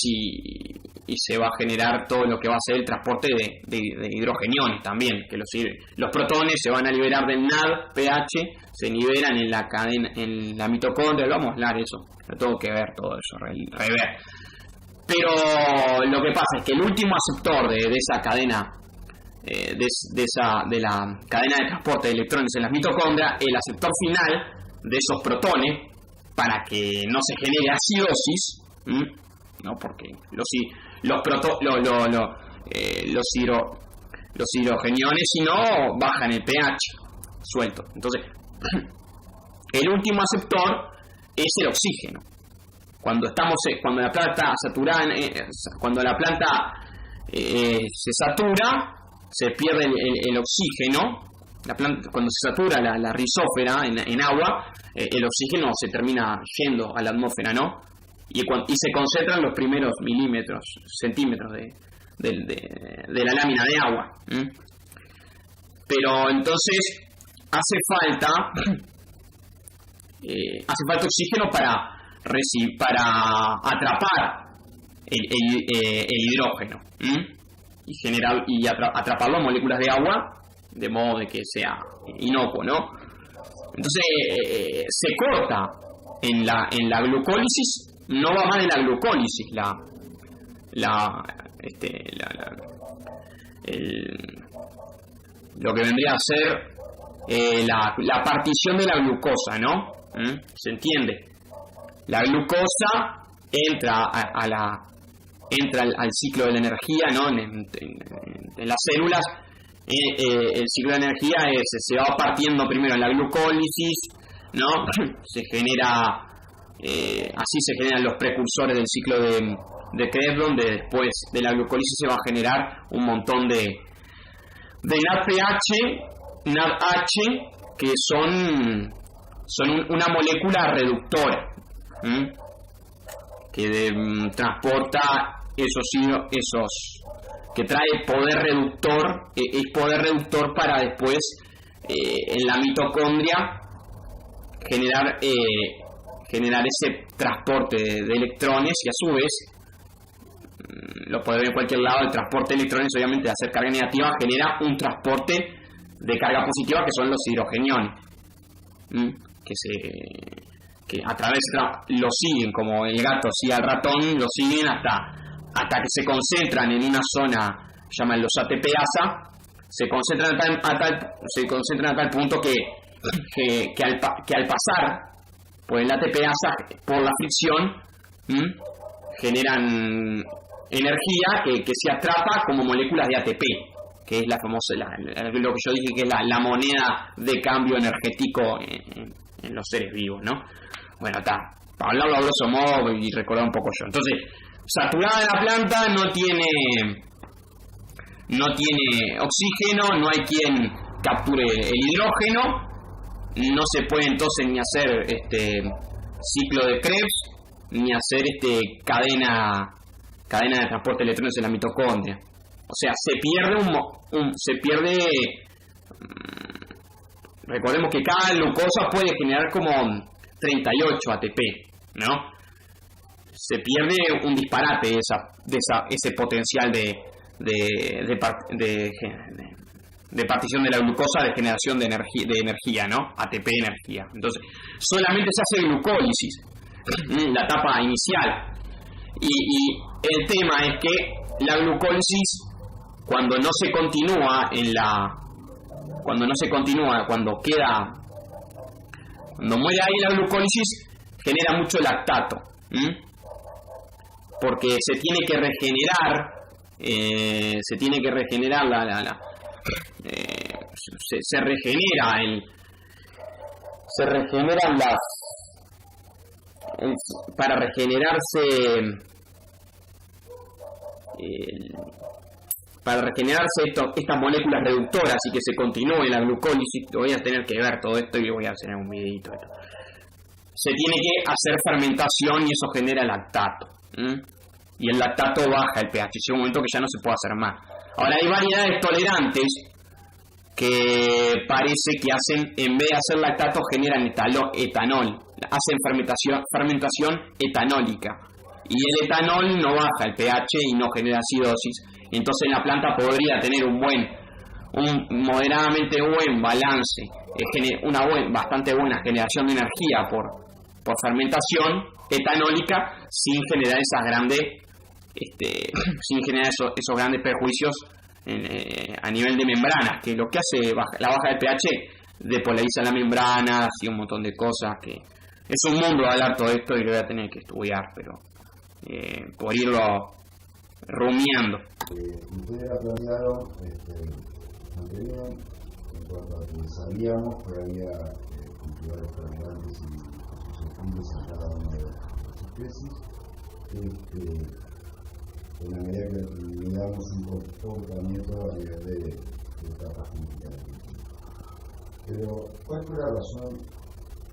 y se va a generar todo lo que va a ser el transporte de hidrogeniones también, que los protones se van a liberar del NADPH, se liberan en la cadena, en la mitocondria. Vamos a hablar eso, lo tengo que ver todo eso, rever. Pero lo que pasa es que el último aceptor de esa cadena, de la cadena de transporte de electrones en las mitocondrias, el aceptor final de esos protones, para que no se genere acidosis, no, porque los hidrogeniones, si no, bajan el pH suelto. Entonces, el último aceptor es el oxígeno. Cuando la planta está saturada, cuando la planta se satura, se pierde el oxígeno. La planta, cuando se satura la rizósfera en agua, el oxígeno se termina yendo a la atmósfera, ¿no? Y se concentran los primeros centímetros de la lámina de agua. Pero entonces hace falta oxígeno para atrapar el hidrógeno y atraparlo en moléculas de agua, de modo de que sea inocuo, ¿no? Entonces se corta en la glucólisis. No va más de la glucólisis lo que vendría a ser la partición de la glucosa, ¿no? ¿Se entiende? La glucosa entra al ciclo de la energía, ¿no? En las células, el ciclo de la energía se va partiendo primero en la glucólisis, ¿no? Se genera, así se generan los precursores del ciclo de Krebs, donde después de la glucólisis se va a generar un montón de NADH, que son una molécula reductora, que transporta esos que trae poder reductor, es poder reductor para después en la mitocondria generar ese transporte de electrones, y a su vez lo puede ver en cualquier lado. El transporte de electrones, obviamente, de hacer carga negativa, genera un transporte de carga positiva, que son los hidrogeniones, que a través lo siguen, como el gato sigue al ratón, lo siguen hasta que se concentran en una zona, llaman los ATPasa, se concentran a tal punto que al pasar por el ATPasa, por la fricción, generan energía que se atrapa como moléculas de ATP, que es la famosa, lo que yo dije que es la moneda de cambio energético en los seres vivos, ¿no? Bueno, para hablarlo a grosso modo y recordar un poco yo. Entonces, saturada la planta, no tiene oxígeno, no hay quien capture el hidrógeno, no se puede entonces ni hacer ciclo de Krebs, ni hacer cadena de transporte de electrones en la mitocondria. O sea, se pierde recordemos que cada glucosa puede generar como 38 ATP, ¿no? Se pierde un disparate ese potencial de partición de la glucosa, de generación de energía, ¿no? ATP, energía. Entonces, solamente se hace glucólisis, la etapa inicial. Y el tema es que la glucólisis cuando no se continúa cuando muere ahí la glucólisis, genera mucho lactato, porque se tiene que regenerar para regenerarse estas moléculas reductoras y que se continúe la glucólisis. Voy a tener que ver todo esto y voy a hacer un videito. Se tiene que hacer fermentación y eso genera lactato. Y el lactato baja el pH. Llega un momento que ya no se puede hacer más. Ahora hay variedades tolerantes que parece que hacen, en vez de hacer lactato, generan etanol. Hacen fermentación etanólica. Y el etanol no baja el pH y no genera acidosis. Entonces la planta podría tener un moderadamente buen balance, bastante buena generación de energía por fermentación etanólica sin generar esos grandes perjuicios a nivel de membranas, que lo que hace la baja del pH depolariza las membranas y un montón de cosas, que es un mundo hablar todo esto y lo voy a tener que estudiar, pero por irlo rumiando. Ustedes plantearon bastante bien en cuanto a que sabíamos que había cultivares fermentantes y susceptibles en cada una de las especies. En la medida que miramos un comportamiento a nivel de etapas críticas. Pero, ¿cuál fue la razón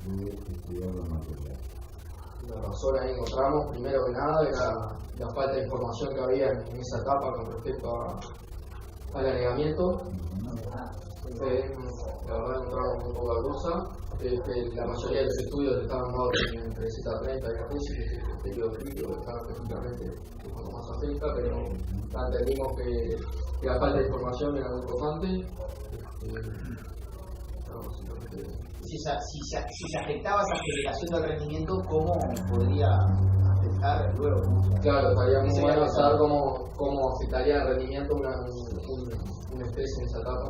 de estudiar los materiales? La razón ahí encontramos, primero que nada, era la falta de información que había en esa etapa con respecto al anegamiento. La verdad encontramos muy poca cosa. La mayoría de los estudios estaban dados entre Z30 y Z10, que es el periodo crítico que está específicamente cuando más afecta, pero entendimos que la falta de información era muy importante. Si se afectaba esa aceleración del rendimiento, ¿cómo podría afectar luego? Claro, estaría muy bueno saber cómo afectaría el rendimiento una especie en esa etapa.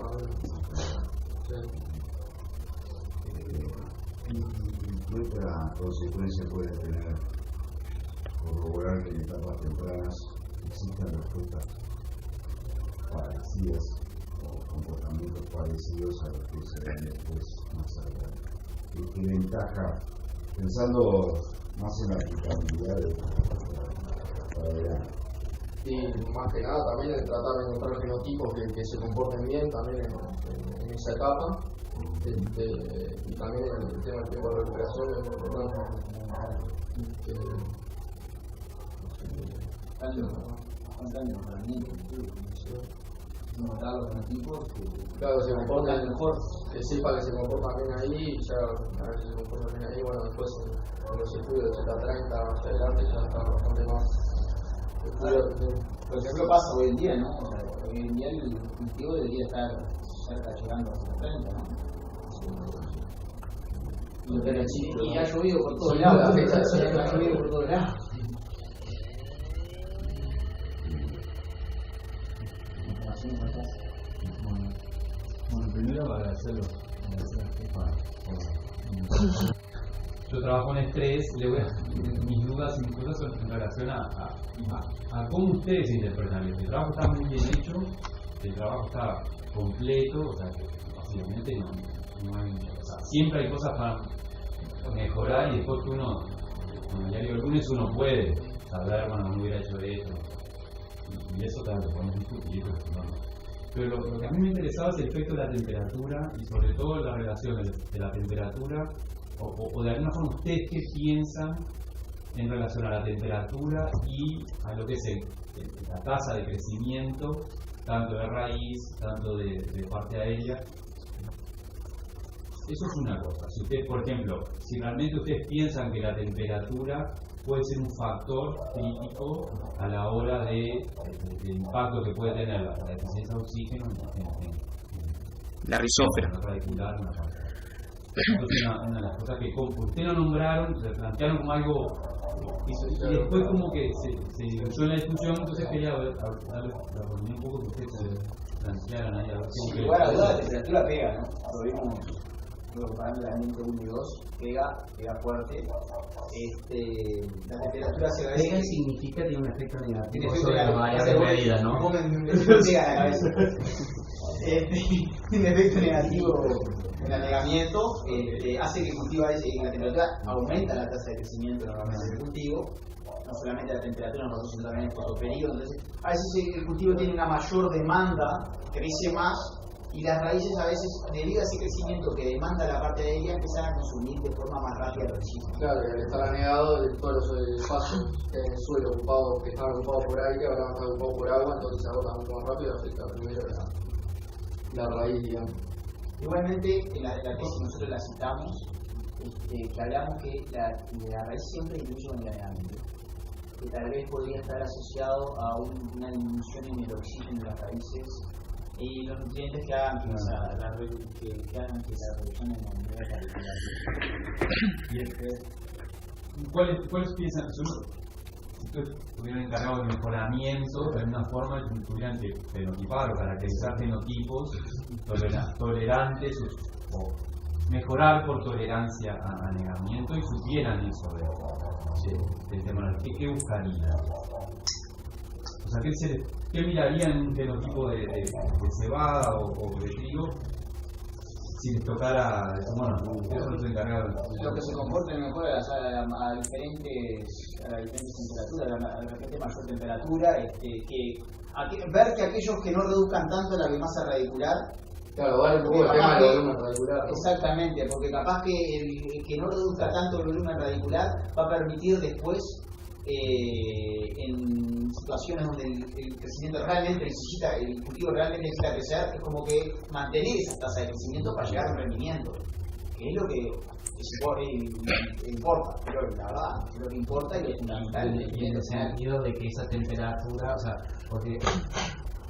¿Qué otra consecuencia puede tener corroborar que en etapas tempranas existan respuestas parecidas o comportamientos parecidos a los que se ven después más adelante? ¿Qué ventaja, pensando más en la aplicabilidad para verano? Y más que nada también el tratar de encontrar genotipos que se comporten bien también en esa etapa. Y también el tema del tiempo de recuperación es muy importante. Claro, se comportan mejor, que sepa que se comportan bien ahí, y ya a ver si se comportan bien ahí, bueno, después en los estudios de Z30 hacia adelante ya está bastante más. Por ejemplo, pasa hoy en día, ¿no? O sea, hoy en día el cultivo debería estar cerca llegando a Z30, ¿no? Y ha llovido por todos lados. Ha llovido por todos lados. Bueno, primero agradecerlo. Yo trabajo en estrés, mis dudas y mis cosas son en relación a cómo ustedes interpretan esto. El trabajo está muy bien hecho, el trabajo está completo, o sea, que básicamente no hay, o sea, siempre hay cosas para mejorar y después que uno, en el diario del lunes uno puede saber, bueno, no hubiera hecho esto, y eso también lo podemos discutir, no. Pero lo que a mí me interesaba es el efecto de la temperatura y sobre todo la relación de la temperatura o de alguna forma ustedes qué piensan en relación a la temperatura y a lo que es la tasa de crecimiento tanto de raíz, tanto de parte aérea. Eso es una cosa. Si ustedes, por ejemplo, si realmente ustedes piensan que la temperatura puede ser un factor crítico a la hora del impacto que puede tener la deficiencia de oxígeno en la rizósfera. Entonces, una de las cosas que ustedes no nombraron, se plantearon como algo Y después como que se diluyó en la discusión, entonces quería darle la oportunidad un poco que ustedes se plantearan ahí. A ver Sin lugar a dudas, la temperatura pega, ¿no? Lo vimos comparando el elemento 1 y 2, pega fuerte. La temperatura se ve. Pega significa que tiene un efecto negativo Tiene efecto sobre las variables medidas, ¿no? Me pega a la cabeza. Un efecto negativo en el anegamiento hace que el cultivo, la temperatura aumenta la tasa de crecimiento normalmente del cultivo, no solamente la temperatura, nosotros sino también el fotoperíodo. Entonces, a veces el cultivo tiene una mayor demanda, crece más, y las raíces a veces, debido a ese crecimiento que demanda la parte de ella, empiezan a consumir de forma más rápida el residuo. Claro, que al estar anegado, todos los espacios que en el suelo que estaban ocupados por aire, ahora van a estar ocupados por agua, entonces se agota mucho más rápido y afecta primero la raíz, digamos. Igualmente, en la tesis nosotros la citamos, que hablamos que la raíz siempre diluye con el anegamiento, que tal vez podría estar asociado a una disminución en el oxígeno de las raíces y los nutrientes que hagan que la reducción en la humedad ¿Cuáles piensan? Si ustedes estuvieran encargados de mejoramiento, de alguna forma tuvieran que fenotipar o caracterizar fenotipos tolerantes o mejorar por tolerancia a anegamiento y supieran eso del tema. ¿Qué buscarían? O sea, ¿qué mirarían en un fenotipo de cebada o de trigo si les tocara, bueno, ustedes son los encargados? Lo que se comporte mejor a diferentes temperaturas, a la gente mayor temperatura, ver que aquellos que no reduzcan tanto la biomasa radicular. Claro, vale un poco el tema del volumen radicular, ¿no? Exactamente, porque capaz que el que no reduzca tanto el volumen radicular va a permitir después, en situaciones donde el crecimiento realmente necesita, el cultivo realmente necesita crecer, es como que mantener esa tasa de crecimiento para llegar a un rendimiento, que es lo que importa, pero la verdad, es lo que importa y es fundamental. Y en el sentido de que esa temperatura, o sea, porque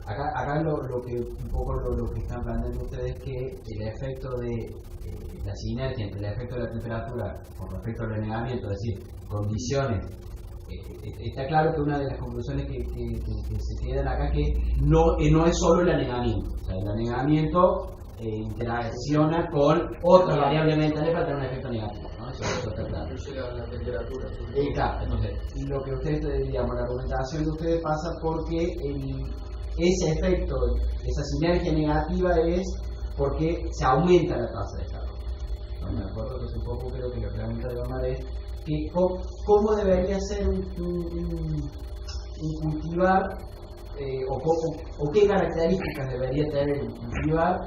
acá lo que un poco lo que están planteando ustedes es que el efecto de la sinergia entre el efecto de la temperatura con respecto al anegamiento, es decir, condiciones. Está claro que una de las conclusiones que se quedan acá es que no es solo el anegamiento, o sea, el anegamiento interacciona con otra variable ambiental para tener un efecto negativo, ¿no? Eso está claro. La temperatura. Claro, entonces, lo que ustedes, digamos, la argumentación de ustedes pasa porque ese efecto, esa sinergia negativa es porque se aumenta la tasa de desarrollo. ¿No? ¿De acuerdo? Entonces, un poco creo que la pregunta de Omar es que cómo debería ser un cultivar o qué características debería tener el cultivar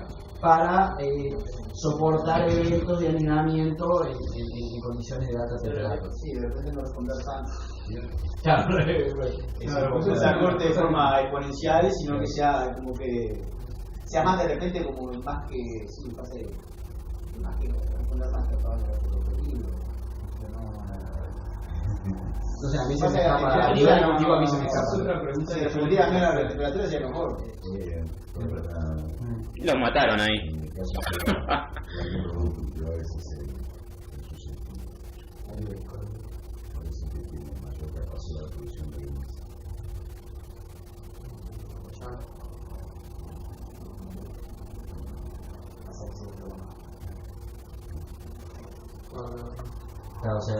para soportar eventos de anegamiento en condiciones de alta temperatura. Sí, de repente no responder tanto. Claro, no se acorte de forma exponencial, sino que sea como que sea más de repente como más que sí, pase más que responder más que el libro. Entonces a mí se me escapa a nivel cultivo, a mí se me escapa. Otra pregunta Si respondía menos la temperatura sería mejor. Muy bien, Lo mataron ahí. en el caso de cualquier producto cultivar es el susceptible. Parece que tiene mayor capacidad de producción de biomasa. Claro, o sea,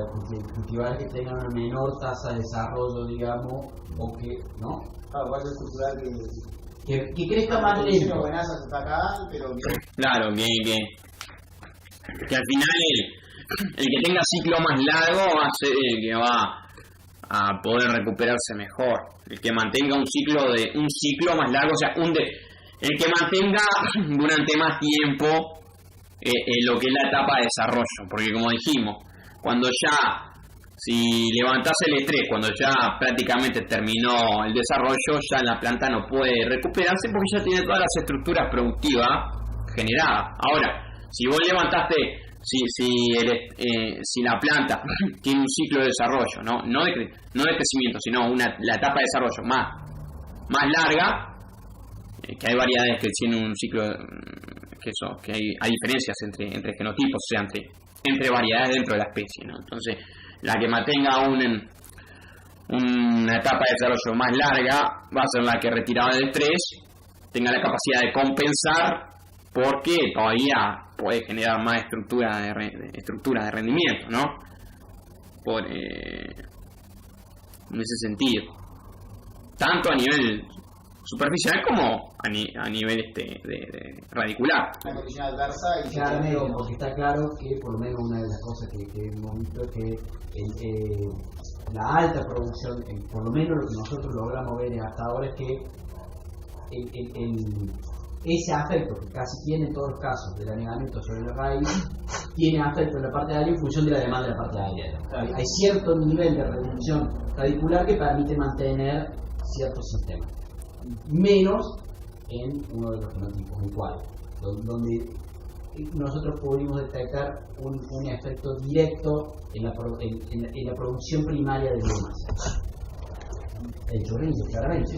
cultivar que tenga una menor tasa de desarrollo, digamos, o que, ¿no? Claro, cuál es cultural Que crezca más lento. buenazo está acá, pero Claro, bien. Que al final el que tenga ciclo más largo va a ser el que va a poder recuperarse mejor. El que mantenga un ciclo más largo, o sea, el que mantenga durante más tiempo lo que es la etapa de desarrollo. Porque como dijimos, cuando ya, si levantás el estrés, cuando ya prácticamente terminó el desarrollo, ya la planta no puede recuperarse porque ya tiene todas las estructuras productivas generadas. Ahora, si vos levantaste, si la planta tiene un ciclo de desarrollo, no de crecimiento, sino la etapa de desarrollo más larga, que hay variedades que tienen un ciclo, que hay diferencias entre genotipos, o sea, entre variedades dentro de la especie, ¿no? Entonces, la que mantenga una etapa de desarrollo más larga va a ser la que retirada del estrés tenga la capacidad de compensar, porque todavía puede generar más estructura de rendimiento, ¿no? En ese sentido, tanto a nivel superficial como a nivel de radicular. La condición adversa y Claramente, porque está claro que por lo menos una de las cosas que hemos visto es que la alta producción, por lo menos lo que nosotros logramos ver hasta ahora es que ese afecto que casi tiene en todos los casos del anegamiento sobre la raíz tiene afecto en la parte aérea en función de la demanda de la parte aérea. Hay cierto nivel de reducción radicular que permite mantener ciertos sistemas, menos en uno de los fenotipos, el cual, donde nosotros pudimos detectar un efecto directo en la producción primaria de biomasa. El chorrinche, claramente.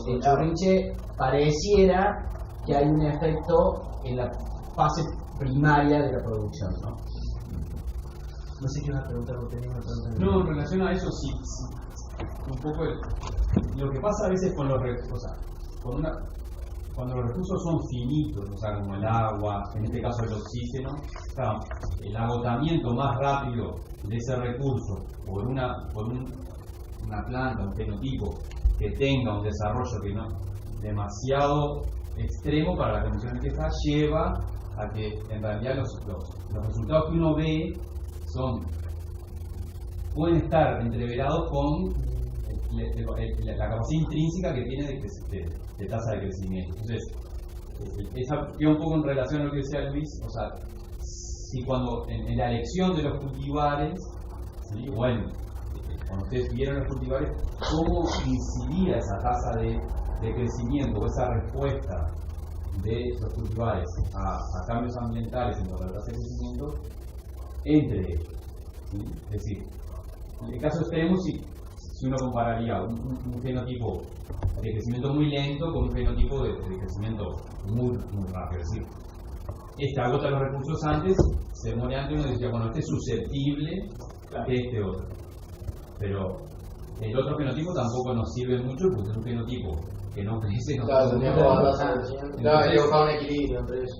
El chorrinche pareciera que hay un efecto en la fase primaria de la producción, ¿no? No sé qué vas a preguntar, porque tenía una pregunta. No, en relación a eso sí. Un poco lo que pasa a veces con los recursos, cuando los recursos son finitos, o sea, como el agua, en este caso el oxígeno, el agotamiento más rápido de ese recurso por una planta, un fenotipo que tenga un desarrollo que no demasiado extremo para la condición en que está, lleva a que en realidad los resultados que uno ve pueden estar entreverados con la capacidad intrínseca que tiene de tasa de crecimiento. Entonces, esa queda un poco en relación a lo que decía Luis, o sea, si cuando en la elección de los cultivares, ¿sí? Bueno, cuando ustedes vieron los cultivares, ¿cómo incidía esa tasa de crecimiento o esa respuesta de los cultivares a cambios ambientales en cuanto a la tasa de crecimiento entre ellos? ¿Sí? Es decir, en el caso extremo, si uno compararía un fenotipo de crecimiento muy lento con un fenotipo de crecimiento muy rápido, es decir, este agota los recursos antes, se muere antes, uno decía, bueno, este es susceptible de este otro. Pero el otro fenotipo tampoco nos sirve mucho porque es un fenotipo que no crece, no un equilibrio entre eso.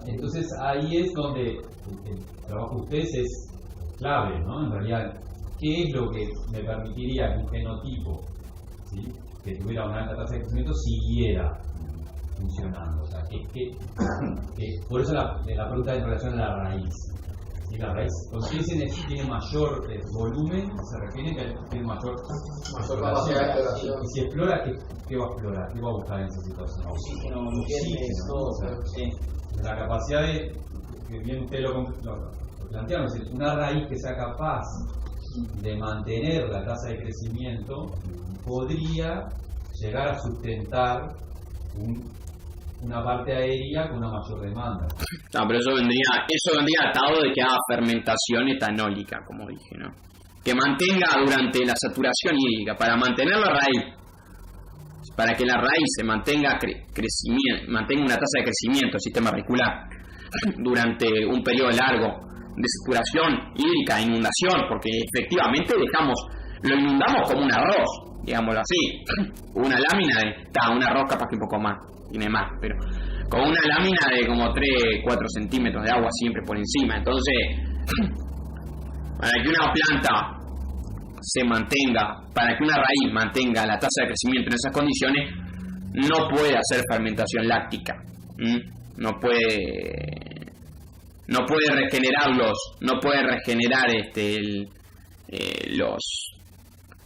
Entonces ahí es donde el trabajo de ustedes es clave, ¿no? En realidad, ¿qué es lo que me permitiría que un fenotipo, ¿sí?, que tuviera una alta tasa de crecimiento siguiera funcionando? O sea, por eso la pregunta en relación a la raíz. ¿Sí? La raíz, cuando tiene mayor volumen, se refiere que tiene mayor capacidad de exploración. Y si explora, ¿qué va a explorar? ¿Qué va a buscar en esa situación? Oxígeno, todo. Sí. La capacidad que bien usted lo plantearon, es decir, una raíz que sea capaz de mantener la tasa de crecimiento podría llegar a sustentar una parte aérea con una mayor demanda. No, pero eso vendría atado de que haga fermentación etanólica, como dije, ¿no? Que mantenga durante la saturación hídrica, para mantener la raíz, para que la raíz se mantenga mantenga una tasa de crecimiento, sistema radicular, durante un periodo largo de saturación hídrica, inundación, porque efectivamente lo inundamos como un arroz, digámoslo así, una lámina un arroz capaz que un poco más, tiene más, pero con una lámina de como 3-4 centímetros de agua siempre por encima. Entonces, para que una planta se mantenga, para que una raíz mantenga la tasa de crecimiento en esas condiciones, no puede hacer fermentación láctica, no puede regenerar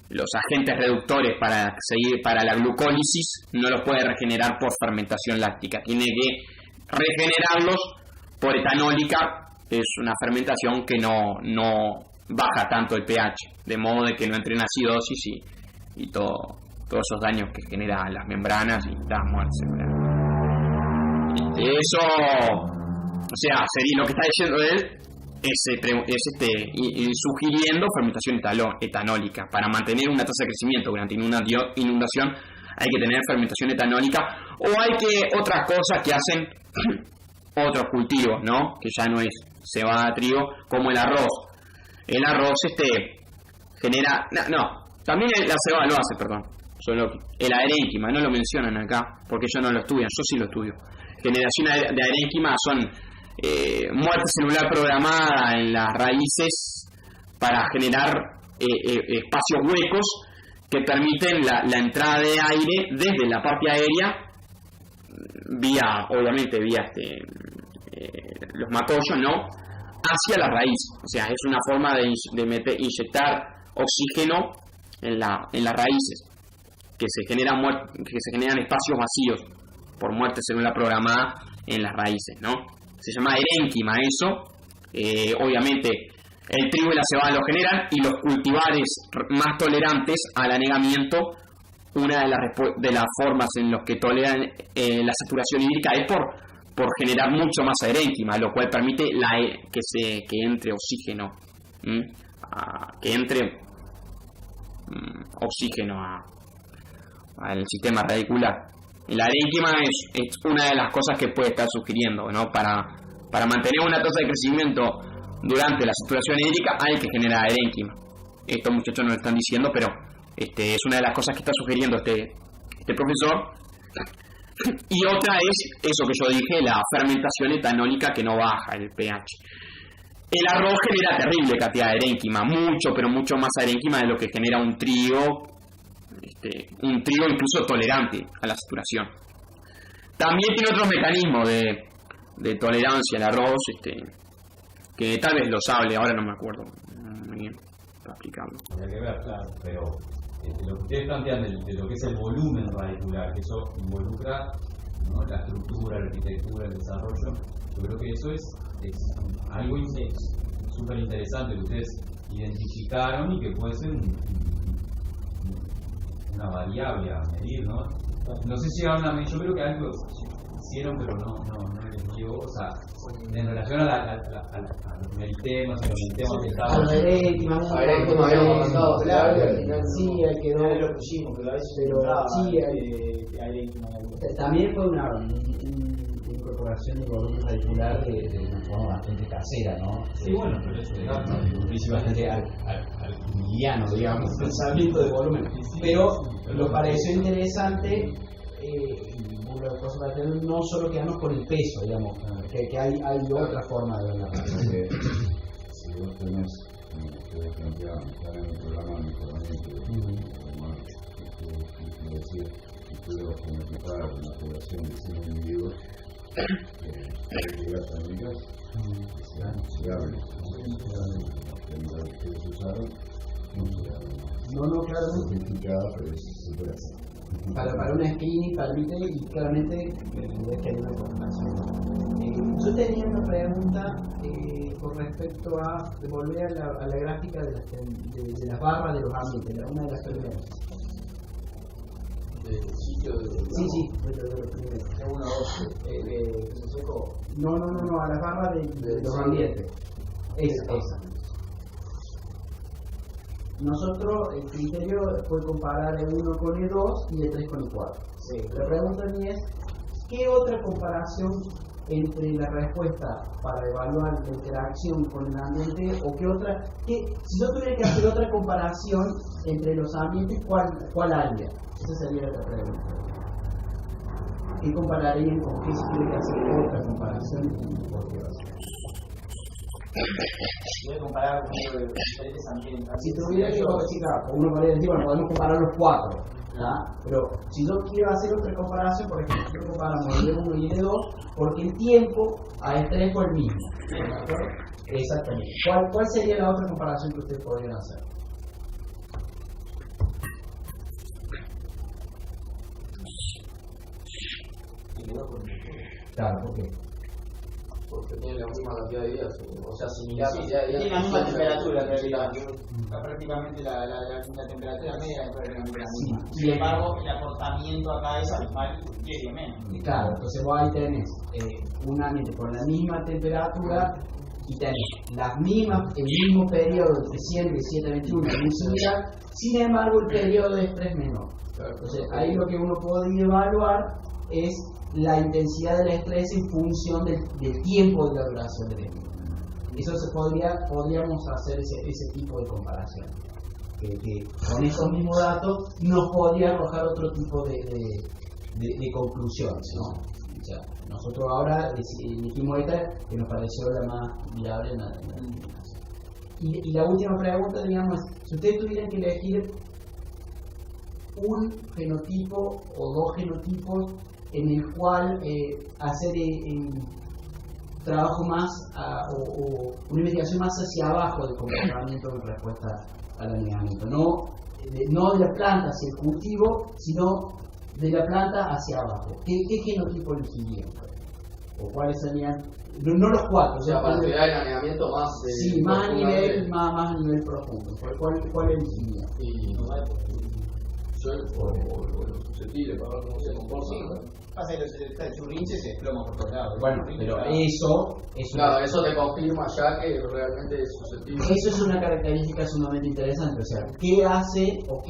los agentes reductores para la glucólisis, no los puede regenerar por fermentación láctica, tiene que regenerarlos por etanólica, es una fermentación que no baja tanto el pH, de modo de que no entre en acidosis y todos esos daños que genera las membranas y la muerte. Eso, o sea, sería lo que está diciendo él, es sugiriendo fermentación etanólica. Para mantener una tasa de crecimiento durante inundación hay que tener fermentación etanólica, o hay que otras cosas que hacen otros cultivos, ¿no? Que ya no es cebada, trigo, como el arroz. El arroz genera... No, también la cebada lo hace, perdón. Solo el aerénquima, no lo mencionan acá, porque ellos no lo estudian, yo sí lo estudio. Generación de aerénquima son muerte celular programada en las raíces para generar espacios huecos que permiten la entrada de aire desde la parte aérea obviamente vía los macollos, ¿no?, hacia la raíz. O sea, es una forma de inyectar oxígeno en las raíces, que se generan espacios vacíos por muerte celular programada en las raíces, ¿no? Se llama aerénquima eso. Obviamente el trigo y la cebada lo generan, y los cultivares más tolerantes al anegamiento, una de las formas en las que toleran la saturación hídrica es por generar mucho más aerénquima, lo cual permite que entre oxígeno, que entre oxígeno al sistema radicular. La aerénquima es una de las cosas que puede estar sugiriendo, ¿no? Para mantener una tasa de crecimiento durante la saturación hídrica hay que generar aerénquima. Estos muchachos nos lo están diciendo, pero es una de las cosas que está sugiriendo este profesor. Y otra es eso que yo dije, la fermentación etanólica que no baja el pH. El arroz genera terrible cantidad de aerénquima, pero mucho más aerénquima de lo que genera un trigo incluso tolerante a la saturación. También tiene otros mecanismos de tolerancia el arroz, que tal vez los hable, ahora no me acuerdo muy bien para explicarlo. Habría que ver, claro, pero lo que ustedes plantean de lo que es el volumen radicular, que eso involucra, ¿no?, la estructura, la arquitectura, el desarrollo, yo creo que eso es algo súper interesante que ustedes identificaron y que puede ser una variable a medir, ¿no? No sé si llegaron a medir, yo creo que algo hicieron, pero no les digo, o sea, en relación a los temas que estaban. habíamos mandado, sí, hay que no lo pusimos, pero a veces sí, también fue una incorporación de volumen radicular de una forma bastante casera, ¿no? Sí, bueno, pero eso es bastante alquimiano, digamos, pensamiento de volumen. Pero nos pareció interesante no solo quedarnos con el peso, digamos, que hay otra forma de ver la raza. Si vos tenés, como ustedes planteaban, estar en el programa de mejoramiento, quiero decir, estudios genetizados en la población de 100 individuos, técnicas que sean fiables, las técnicas que ustedes usaron, no, claro, certificada, pero eso se puede hacer. Para una screening permite, y claramente es que hay una información. Yo tenía una pregunta con respecto a volver a la gráfica de las barras de los ambientes, una de las primeras. Sí, no, a las barras de los ambientes. Esa. Nosotros, el criterio fue comparar el 1 con el 2 y el 3 con el 4. Sí. La pregunta mía es, ¿qué otra comparación entre la respuesta para evaluar la interacción con el ambiente, o si yo tuviera que hacer otra comparación entre los ambientes, ¿cuál haría? Esa sería la pregunta. ¿Qué compararían con qué se tiene que hacer otra comparación y por qué va a ser? Voy a comparar con diferentes ambientes. Si tuviera que decir, uno podría decir, bueno, podemos comparar los 4, ¿verdad? Pero si yo quiero hacer otra comparación, por ejemplo, quiero comparamos el E1 y el E2, porque el tiempo a E3 fue el mismo, ¿de acuerdo? Exactamente. ¿Cuál sería la otra comparación que ustedes podrían hacer? Claro, ¿por qué? Porque tiene la misma cantidad de días, o sea, similar cantidad de días. Tiene la misma temperatura, en realidad. Prácticamente la temperatura media es prácticamente la misma. Sin embargo, el acortamiento acá es abismal y menos. Claro, entonces vos ahí tenés un ambiente con la misma temperatura y tenés el mismo periodo de diciembre 7-21 muy similar, sin embargo el periodo de estrés menor. Entonces ahí lo que uno podría evaluar es la intensidad del estrés en función del tiempo de la duración del estrés. Eso podríamos hacer ese tipo de comparación. que con esos mismos datos nos podría arrojar otro tipo de conclusiones, ¿no? O sea, nosotros ahora elegimos esta que nos pareció la más viable en la y la última pregunta, digamos, si ustedes tuvieran que elegir un genotipo o dos genotipos en el cual hacer trabajo más o una investigación más hacia abajo del comportamiento en respuesta al anegamiento, no de la planta hacia el cultivo, sino de la planta hacia abajo. ¿Qué genotipo elegirían? ¿O cuáles serían? No los cuatro. O sea, para estudiar el anegamiento más... sí, más a nivel profundo. ¿Cuál elegirían? Yo o lo susceptible para ver cómo se comporta. Pasa que el churrinche se desploma por todos lados. Bueno, pero eso claro, eso te confirma ya que realmente es susceptible. Eso es una característica sumamente interesante. O sea, ¿qué hace o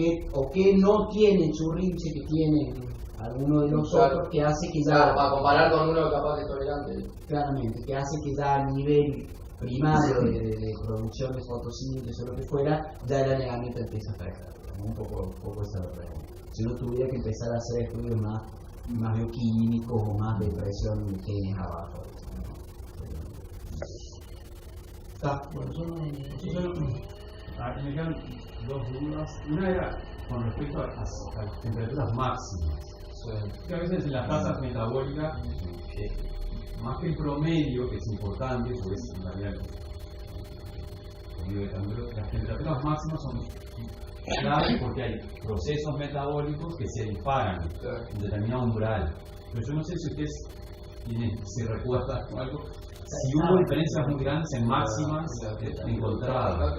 qué no tiene el churrinche que tiene alguno de los otros que hace que ya... para comparar con uno capaz que es tolerante. Claramente, que hace que ya a nivel primario de producción de fotosíntesis o lo que fuera, ya el anegamiento empieza a afectar. Un poco esa es la pregunta. Si no tuviera que empezar a hacer estudios más bioquímicos o más de presión de genes abajo. Me quedan dos dudas. Una era con respecto a las temperaturas máximas. Que a veces en las tasas metabólicas, más que el promedio, que es importante, pues en realidad las temperaturas máximas son clave porque hay procesos metabólicos que se disparan en determinado umbral. Pero yo no sé si ustedes se recuerdan o algo, si hubo diferencias muy grandes en máximas encontradas.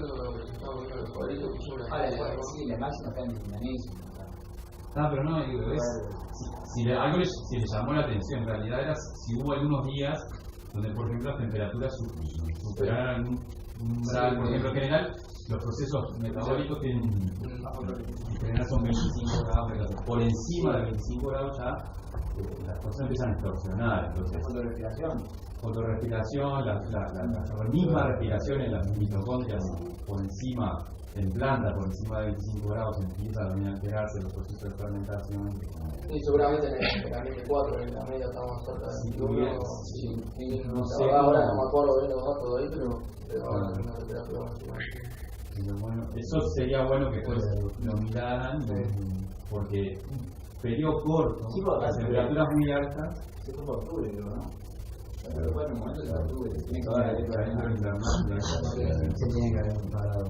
Sí, la máxima está en el dinamismo. Pero no, digo, algo si les llamó la atención, en realidad era si hubo algunos días donde, por ejemplo, las temperaturas superaran un umbral, por ejemplo, en general, los procesos metabólicos tienen, en general son 25 grados, por encima de 25 grados ya las cosas empiezan a explosionar. Entonces, fotorrespiración, la misma respiración en las mitocondrias por encima, en planta por encima de 25 grados empieza a alterarse los procesos de fermentación. Sí, seguramente en el ambiente 4, en la media estamos cerca de 21. No sé, ahora no me acuerdo bien los datos de ahí, pero ahora es una temperatura máxima. Bueno, eso sería bueno que después lo miraran, porque periodo corto, las temperaturas muy altas. Se fue por octubre, creo, ¿no? Pero bueno, el momento de octubre, tiene que haber Se tiene que haber preparado.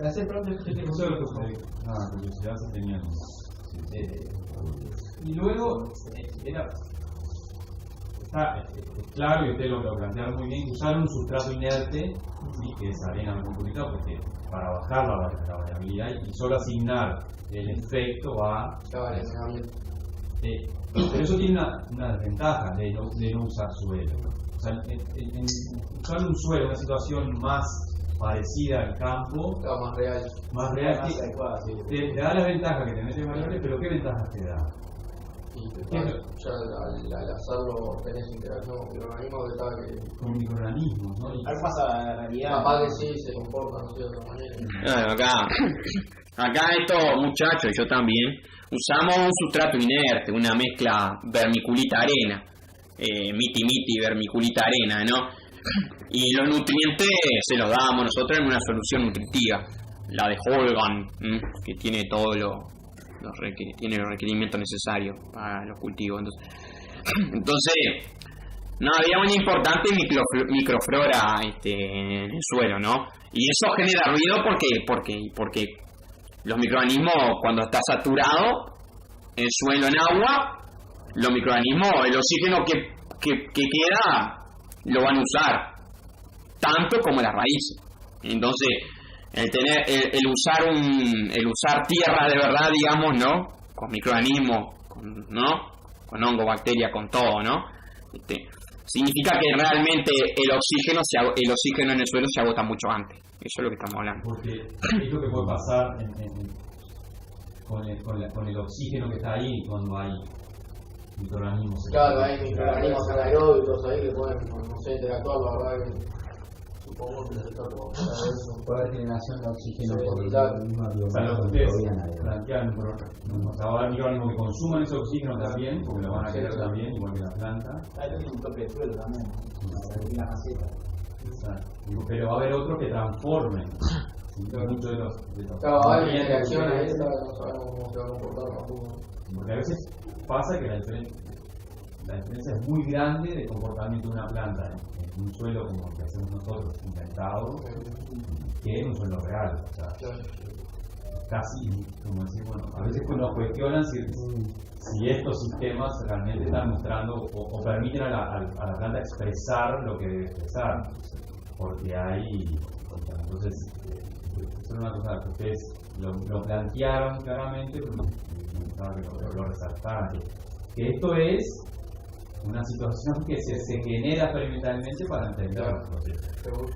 Hace pronto curiosidad se tenía. Y luego está claro, y ustedes lo plantearon muy bien, usar un sustrato inerte, ¿sí? Que es arena complicado, porque para bajar la variabilidad y solo asignar el efecto pero eso tiene una desventaja de no usar suelo. O sea, en usar un suelo, una situación más parecida al campo, más real que te da la ventaja que te mete variables, pero ¿qué ventajas te da? Ya al hacerlo tenés interacción con microorganismos con microorganismos, ¿no? Algo pasa en la realidad. Capaz que sí, se comportan de otra manera. Acá estos muchachos, yo también, usamos un sustrato inerte, una mezcla vermiculita-arena, miti-miti, vermiculita-arena, ¿no? Y los nutrientes se los damos nosotros en una solución nutritiva, la de Holgan, que tiene todos tiene los requerimientos necesarios para los cultivos. Entonces no había una importante microflora en el suelo, ¿no? Y eso genera ruido porque los microorganismos, cuando está saturado el suelo en agua, los microorganismos, el oxígeno que queda lo van a usar tanto como las raíces. Entonces el usar tierra de verdad, digamos, ¿no? Con microorganismos, con hongo, bacteria, con todo, ¿no? Significa que realmente el oxígeno en el suelo se agota mucho antes. Eso es lo que estamos hablando. Porque es lo que puede pasar con el oxígeno que está ahí cuando hay microorganismos. Claro, hay microorganismos anaeróbicos ahí que pueden, no sé, interactuar, la verdad que supongo que está todo para eso. Puede haber generación de oxígeno Sí, por claro. la misma O sea, lo que biomasa ustedes microbiana. plantean, o sea, ahora el microorganismo que consuman ese oxígeno también, porque lo van a querer también, igual que la planta. Ahí tiene un toque de suelo también, una maceta. Pero va a haber otros que transformen. ¿Sí? Muchos de los Claro, hay una nutrientes reacción a que- esta, no sabemos cómo se va a comportar tampoco. Porque a veces pasa que la diferencia es muy grande de comportamiento de una planta en un suelo como el que hacemos nosotros, inventado, que en un suelo real. O sea, casi, como decir, bueno, a veces nos cuestionan si estos sistemas realmente están mostrando o permiten a la planta expresar lo que debe expresar, porque hay, entonces, eso es una cosa que ustedes lo plantearon claramente, pero lo resaltaron, que esto es una situación que se genera experimentalmente para entender los procesos.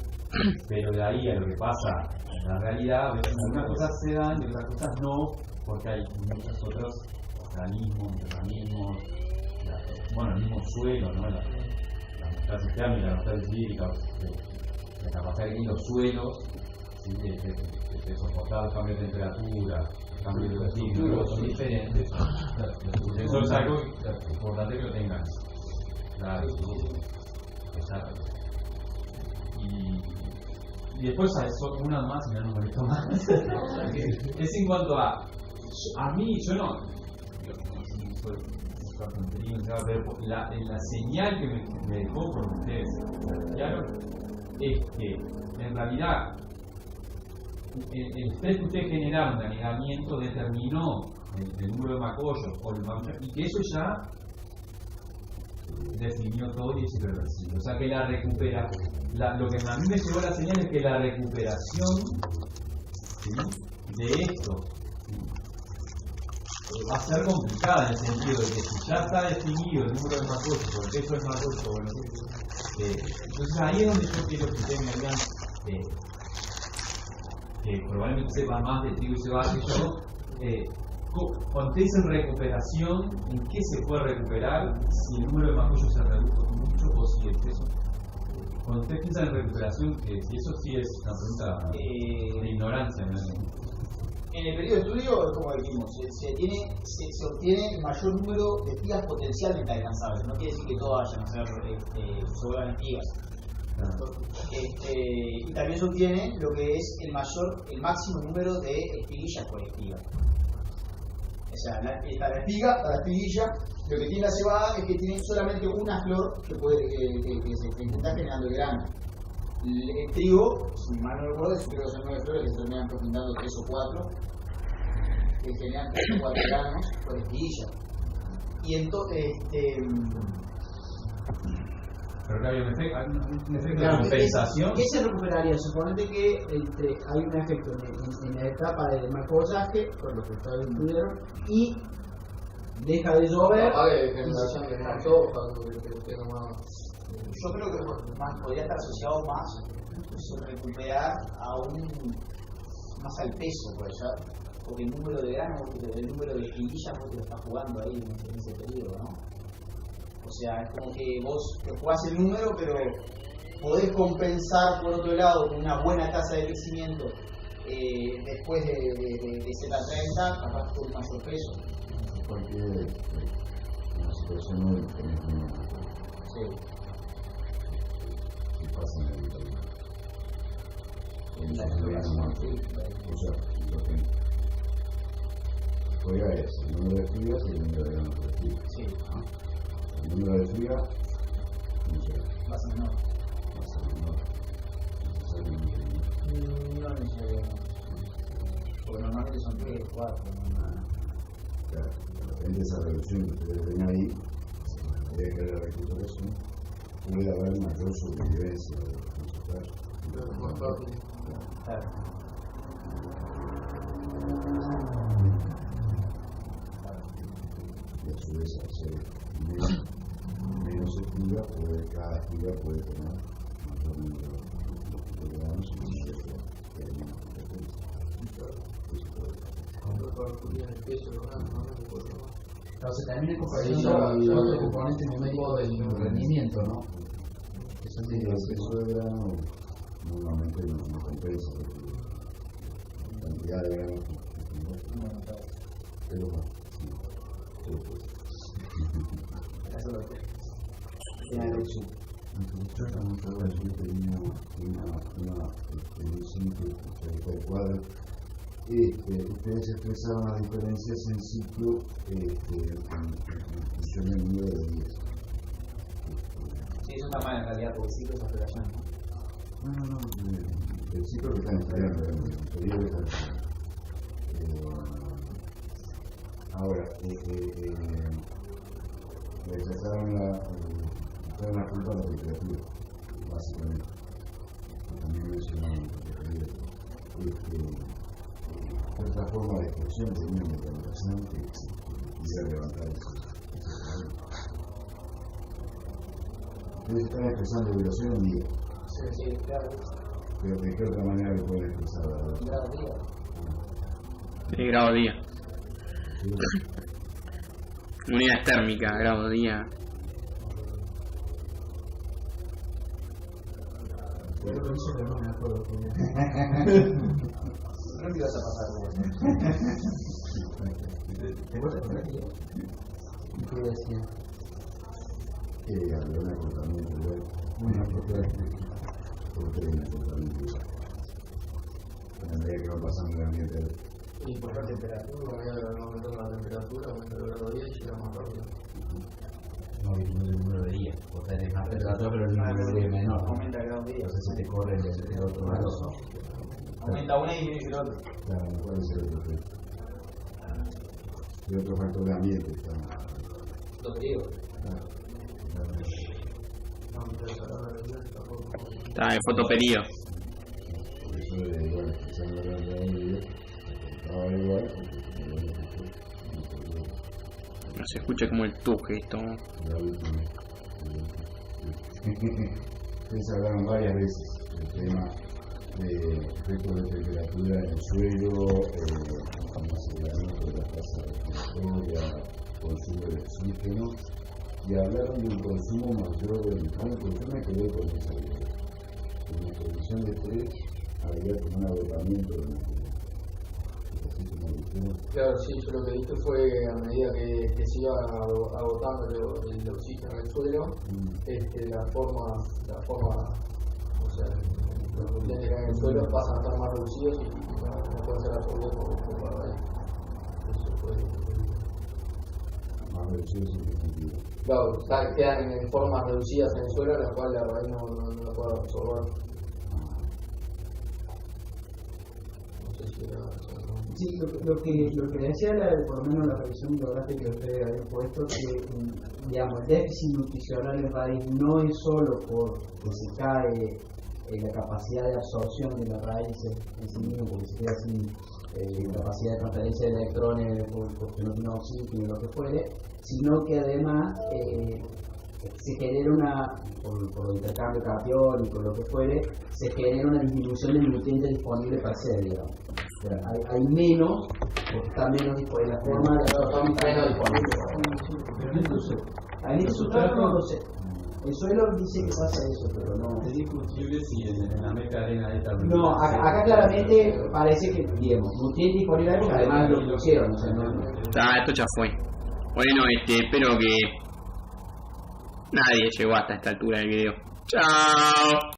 Pero de ahí a lo que pasa en la realidad, a veces algunas cosas se dan y otras cosas no, porque hay muchos otros organismos, bueno, el mismo suelo, ¿no? La homeostasis térmica, la homeostasis hídrica, la capacidad que tienen los suelos, ¿sí? de soportar los cambios de temperatura, cambios de oxígeno, son diferentes. Eso es algo importante que lo tengan. Claro, exacto. Y después hay una más y un numerito más. Es en cuanto a mí, yo no la señal que me dejó por ustedes plantearon es que en realidad el estrés que ustedes generaron de anegamiento determinó el número de macollos y que eso ya definió todo y es irreversible. O sea que la recuperación, lo que a mí me llevó la señal es que la recuperación, ¿sí?, de esto, ¿sí?, va a ser complicada en el sentido de que si ya está definido el número de macollos o el peso del macollo, entonces ahí es donde yo quiero que ustedes me digan que probablemente sepan más de trigo y cebada que yo. Cuando ustedes dicen recuperación, ¿en qué se puede recuperar si el número de macollos se redujo mucho o si el peso? Cuando ustedes piensan en recuperación, si eso sí es una pregunta de ignorancia, ¿no? En el periodo de estudio, como dijimos, se obtiene el mayor número de espigas potencialmente alcanzables. No quiere decir que todas vayan a ser sobran espigas. Y también se obtiene lo que es el máximo número de espiguillas por espiga. O sea, está la espiga, la espiguilla. Lo que tiene la cebada es que tiene solamente una flor que se intenta generando el grano. El trigo, si mal no recuerdo, creo que son 9 flores que se terminan profundando 3 o 4, que generan 3 o 4 granos por espiguilla. Y entonces, pero que hay un efecto de Claro, compensación. ¿Qué se recuperaría? Suponete que hay un efecto en la etapa de macollaje, por lo que ustedes estudiaron, y deja de llover. Generación de más soja, que tenga más. yo creo que podría estar asociado más a recuperar más al peso, por allá, porque el número de granos, el número de espiguillas, vos te lo estás jugando ahí en ese periodo, ¿no? O sea, es como que vos te jugás el número, pero podés compensar por otro lado con una buena tasa de crecimiento después de Z30, capaz con mayor peso. Porque una situación muy diferente. Sí. ¿Qué pasa en el día? O sea, lo que juega es el número de espigas y el número de granos de espigas. Sí. El número de espigas, no sé, Va a ser menor. va a ser menor. Necesariamente. No necesariamente. Porque normalmente son 3, 4. Claro, de repente esa reducción que ustedes ven ahí, habría que ver la recuperación, puede haber mayor sobrevivencia de los casos. Claro. Y a su vez, al ser menos espiga, cada espiga puede tener mayor número de granos y eso que hay menos competencia. Claro, se termina compartiendo otro componente numérico del rendimiento, ¿no? Sí, el peso de grano normalmente no compensa porque la cantidad de gramos pero bueno, sí, Eso lo que yo tenía un ciclo el cuadro. Ustedes expresaban las diferencias en ciclo en función del número de días. sí, eso está mal en realidad, porque el ciclo es aceleración. No, el ciclo que están estudiando, el periodo que están estudiando. Ahora, le rechazaron la culpa a la literatura, básicamente. También mencionaron otra forma de expresión de una metodología que quisiera levantar eso. Ustedes están expresando vibración en día. Sí, claro. Pero ¿de qué otra manera lo pueden expresar? Grado día. De grado día. ¿Sí? Unidades térmicas, grado día. Pero lo hice, pero no me acuerdo. No te ibas a pasar vos. ¿Te acuerdas de aquí? ¿Qué decía? Habrá un acortamiento igual. Porque hay un acortamiento igual. A medida que va pasando el ambiente. Y por la temperatura, aumentando la temperatura, aumenta el grado de día y llega más rápido. No, el número de días. O sea, es más temperatura, pero el número de días es menor. Aumenta el grado día. Entonces se te corre el otro lado. Aumenta una y disminuye el otro. Claro, no puede ser otro efecto. Y otro factor de ambiente está. Los griegos. Claro. Está en fotoperiodo. Por eso era igual, expresando la grado de día, estaba igual. No se escucha como el tuje esto. La última. Ustedes hablaron varias veces del tema de efectos de temperatura en el suelo, almacenamiento de la tasa de respiratoria, consumo de oxígeno, y hablaron de un consumo mayor del cuerpo. Yo me quedé con esa idea. En la condición de estrés había como un agotamiento de la Claro, sí, yo lo que dije fue a medida que se iba agotando el oxígeno en el suelo, la forma, o sea, los nutrientes que hay en el suelo pasan a estar más reducidos y no pueden ser absorbidos por la raíz. Eso fue. más reducidos en el sentido. Claro, quedan en formas reducidas en el suelo, las cuales la raíz no la puede absorber. No sé si era eso. Sí, lo que decía por lo menos la revisión bibliográfica que ustedes habían puesto, que digamos, el déficit nutricional en raíz no es solo porque se cae la capacidad de absorción de las raíces en sí mismo, porque se queda sin capacidad de transferencia de electrones porque no tiene oxígeno y lo que fuere, sino que además se genera por el intercambio catión y por lo que fuere, se genera una disminución del nutriente disponible para ser, digamos. O sea, hay menos, porque está menos disponible, la forma de absorción está menos disponible. En este sustrato no lo sé. El suelo dice que pasa eso, pero no. Es discutible si en la mezcla de arena esta. No, acá claramente parece que, digamos, nutriente disponible, además lo pusieron, o sea, no. Esto ya fue. Bueno, espero que nadie llegó hasta esta altura del video. Chao.